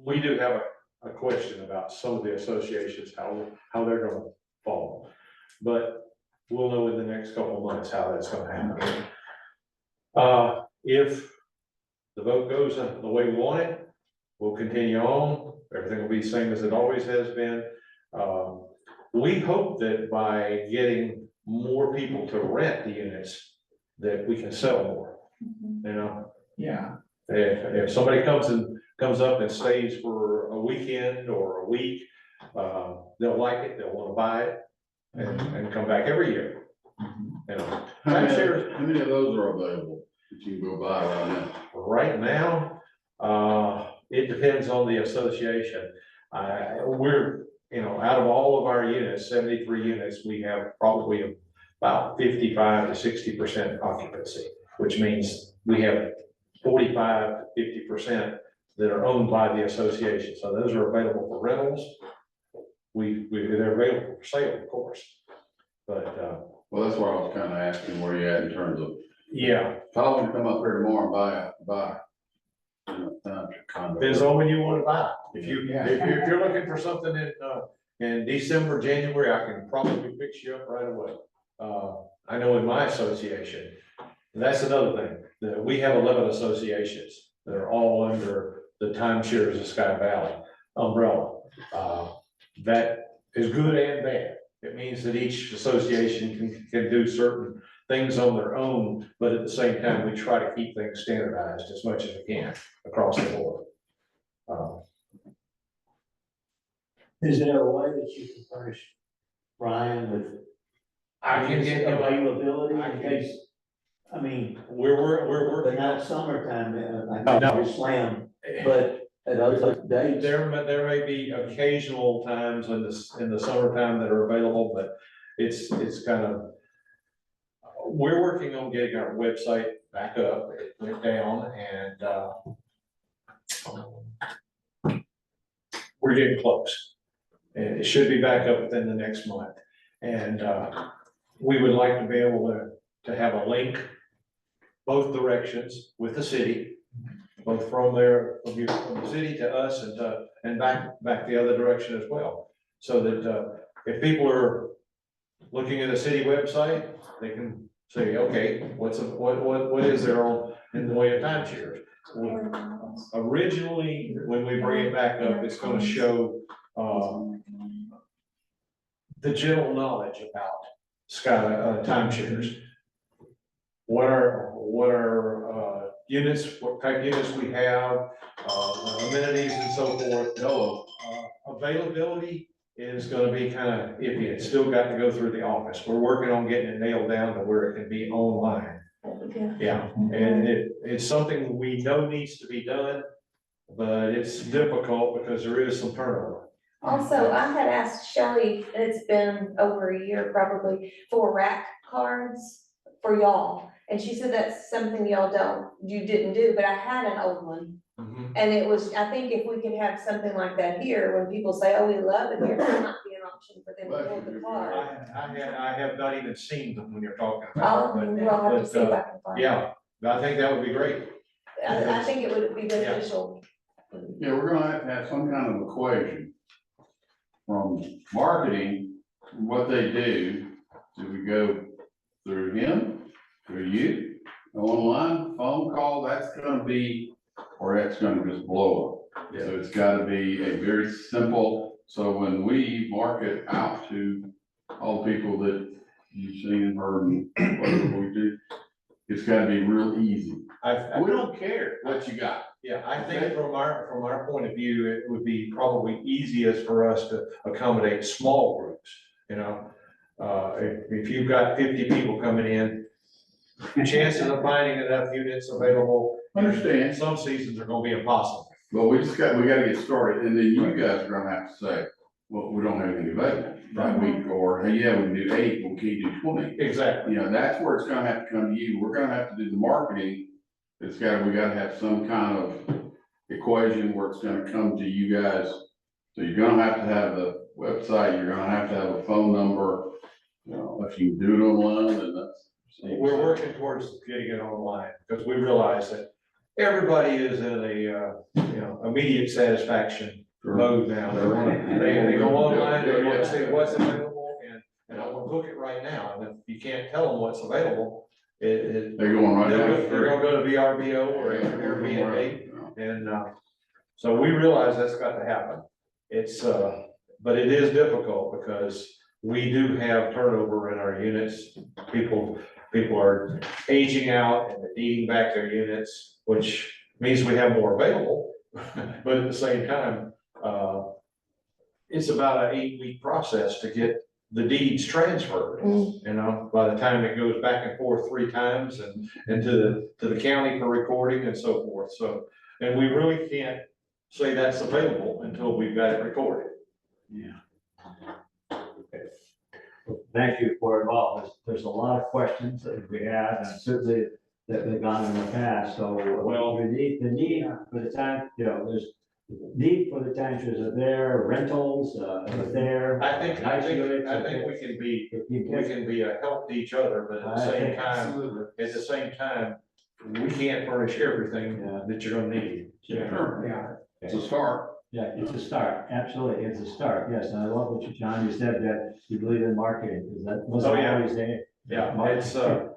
[SPEAKER 2] We do have a question about some of the associations, how they're gonna fall. But we'll know in the next couple of months how that's gonna happen. If the vote goes the way we want it, we'll continue on. Everything will be the same as it always has been. We hope that by getting more people to rent the units, that we can sell more, you know?
[SPEAKER 11] Yeah.
[SPEAKER 2] If somebody comes up and stays for a weekend or a week, they'll like it, they'll wanna buy it and come back every year. You know,
[SPEAKER 5] How many
[SPEAKER 2] timeshares,
[SPEAKER 5] how many of those are available that you can go buy right now?
[SPEAKER 2] right now, it depends on the association. We're, you know, out of all of our units, 73 units, we have probably about 55 to 60% occupancy, which means we have 45 to 50% that are owned by the association. So those are available for rentals. They're available for sale, of course. But,
[SPEAKER 5] Well, that's why I was kind of asking where you at in terms of,
[SPEAKER 2] yeah,
[SPEAKER 5] if I want to come up here tomorrow and buy. Condo.
[SPEAKER 2] depends on when you want to buy. If
[SPEAKER 11] Yeah.
[SPEAKER 2] you're looking for something in December, January, I can probably fix you up right away. I know in my association, that's another thing, that we have 11 associations that are all under the Timeshares of Sky Valley umbrella. That is good and bad. It means that each association can do certain things on their own, but at the same time, we try to keep things standardized as much as we can across the board.
[SPEAKER 13] Is there a way that you can furnish Ryan with
[SPEAKER 2] I can get him,
[SPEAKER 13] availability
[SPEAKER 2] I
[SPEAKER 13] in
[SPEAKER 2] can-
[SPEAKER 13] case, I mean,
[SPEAKER 2] we're
[SPEAKER 13] but
[SPEAKER 2] working
[SPEAKER 13] not summertime, I
[SPEAKER 2] No.
[SPEAKER 13] know it's slam, but at other dates.
[SPEAKER 2] There may be occasional times in the summertime that are available, but it's kind of. We're working on getting our website back up. It went down and, we're getting close. And it should be back up within the next month. And, we would like to be able to have a link both directions with the city, both from the city to us and back the other direction as well. So that, if people are looking at a city website, they can say, okay, what is there in the way of timeshares? Originally, when we bring it back up, it's gonna show, the general knowledge about timeshares. What are units, what type of units we have, amenities and so forth. No, availability is gonna be kind of iffy. It's still got to go through the office. We're working on getting it nailed down to where it can be online. Yeah, and it's something we know needs to be done, but it's difficult because there is some turnover.
[SPEAKER 8] Also, I had asked Shelley, it's been over a year probably, for rack cards for y'all. And she said that's something you didn't do, but I had an old one. And it was, I think if we could have something like that here, when people say, oh, we love it here, that might be an option for them to pull the card.
[SPEAKER 2] I have not even seen them when you're talking about
[SPEAKER 8] Oh,
[SPEAKER 2] it,
[SPEAKER 8] we'll have to
[SPEAKER 2] but,
[SPEAKER 8] see if I can find it.
[SPEAKER 2] yeah, I think that would be great.
[SPEAKER 8] I think it would be beneficial.
[SPEAKER 5] Yeah, we're gonna have to have some kind of equation from marketing, what they do. Do we go through him, through you, online, phone call? That's gonna be, or that's gonna just blow up. So it's gotta be a very simple, so when we market out to all the people that you've seen and heard and whatever we do, it's gotta be real easy. We don't care what you got.
[SPEAKER 2] Yeah, I think from our point of view, it would be probably easiest for us to accommodate small groups. you know? If you've got 50 people coming in, chances of finding enough units available.
[SPEAKER 5] Understand.
[SPEAKER 2] Some seasons are gonna be impossible.
[SPEAKER 5] But we gotta get started, and then you guys are gonna have to say, well, we don't have anything available that week, or, hey, yeah, we can do 8, but we can't do 20.
[SPEAKER 2] Exactly.
[SPEAKER 5] You know, that's where it's gonna have to come to you, we're gonna have to do the marketing. We gotta have some kind of equation where it's gonna come to you guys. So you're gonna have to have the website, you're gonna have to have a phone number, you know, if you do it online, then that's.
[SPEAKER 2] We're working towards getting it online, because we realize that everybody is in a, immediate satisfaction mode now. They go online, they want to see what's available, and I want to book it right now, and if you can't tell them what's available,
[SPEAKER 5] They're going right down the
[SPEAKER 2] they're gonna
[SPEAKER 5] street.
[SPEAKER 2] go to VRBO or Airbnb, and, so we realize that's got to happen. It's, but it is difficult, because we do have turnover in our units. People are aging out and they're needing back their units, which means we have more available. But at the same time, it's about an 8-week process to get the deeds transferred. You know, by the time it goes back and forth 3 times and to the county for recording and so forth. So, and we really can't say that's available until we've got it recorded.
[SPEAKER 4] Yeah. Thank you for it all. There's a lot of questions that we have, and certainly that they've gone in the past, so.
[SPEAKER 2] Well-
[SPEAKER 4] the need for the time, there's need for the timeshares are there, rentals, are there.
[SPEAKER 2] I think
[SPEAKER 4] nice units,
[SPEAKER 2] we can be,
[SPEAKER 4] if you
[SPEAKER 2] we
[SPEAKER 4] get-
[SPEAKER 2] can be a help to each other, but at the same time, we can't furnish everything that you're gonna need.
[SPEAKER 5] Sure,
[SPEAKER 11] Yeah.
[SPEAKER 5] it's a start.
[SPEAKER 4] Yeah, it's a start, absolutely, it's a start, yes, and I love what John, you said that you believe in marketing, because that was
[SPEAKER 2] Oh, yeah.
[SPEAKER 4] always there.
[SPEAKER 2] Yeah, it's,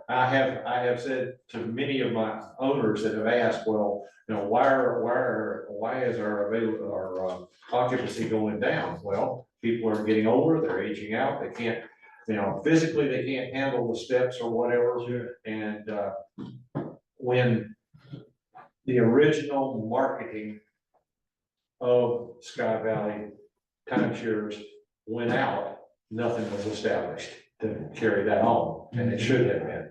[SPEAKER 2] I have said to many of my owners that have asked, well, why is our occupancy going down? Well, people are getting older, they're aging out, they can't, physically, they can't handle the steps or whatever.
[SPEAKER 4] Sure.
[SPEAKER 2] And, when the original marketing of Sky Valley timeshares went out, nothing was established to carry that on, and it should have been.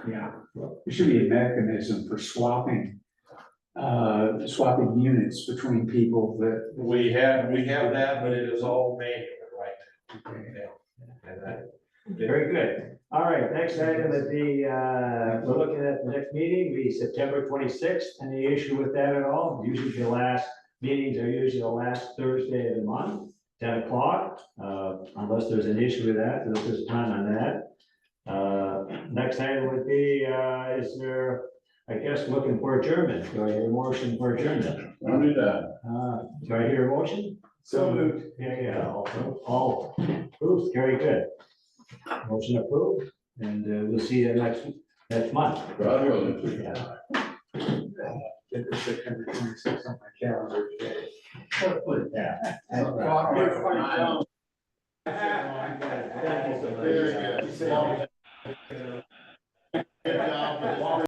[SPEAKER 11] Yeah, there should be a mechanism for swapping units between people that.
[SPEAKER 2] We have that, but it is all manual right now. Yeah. And that-
[SPEAKER 4] Very good. All right, next item would be, we're looking at the next meeting, be September 26th. Any issue with that at all? Usually the last meetings are usually the last Thursday of the month, 10 o'clock. Unless there's an issue with that, there's just time on that. Next item would be, is there, I guess, looking for adjournment. Do I hear a motion for adjournment?
[SPEAKER 5] I'll do that.
[SPEAKER 4] Do I hear a motion?
[SPEAKER 11] So moved.
[SPEAKER 4] Yeah, all approved, very good. Motion approved, and we'll see you next month.
[SPEAKER 5] God willing.
[SPEAKER 4] Yeah.
[SPEAKER 11] Get the September 26th on my calendar today.
[SPEAKER 4] Put it down.
[SPEAKER 10] Clock is 20 down.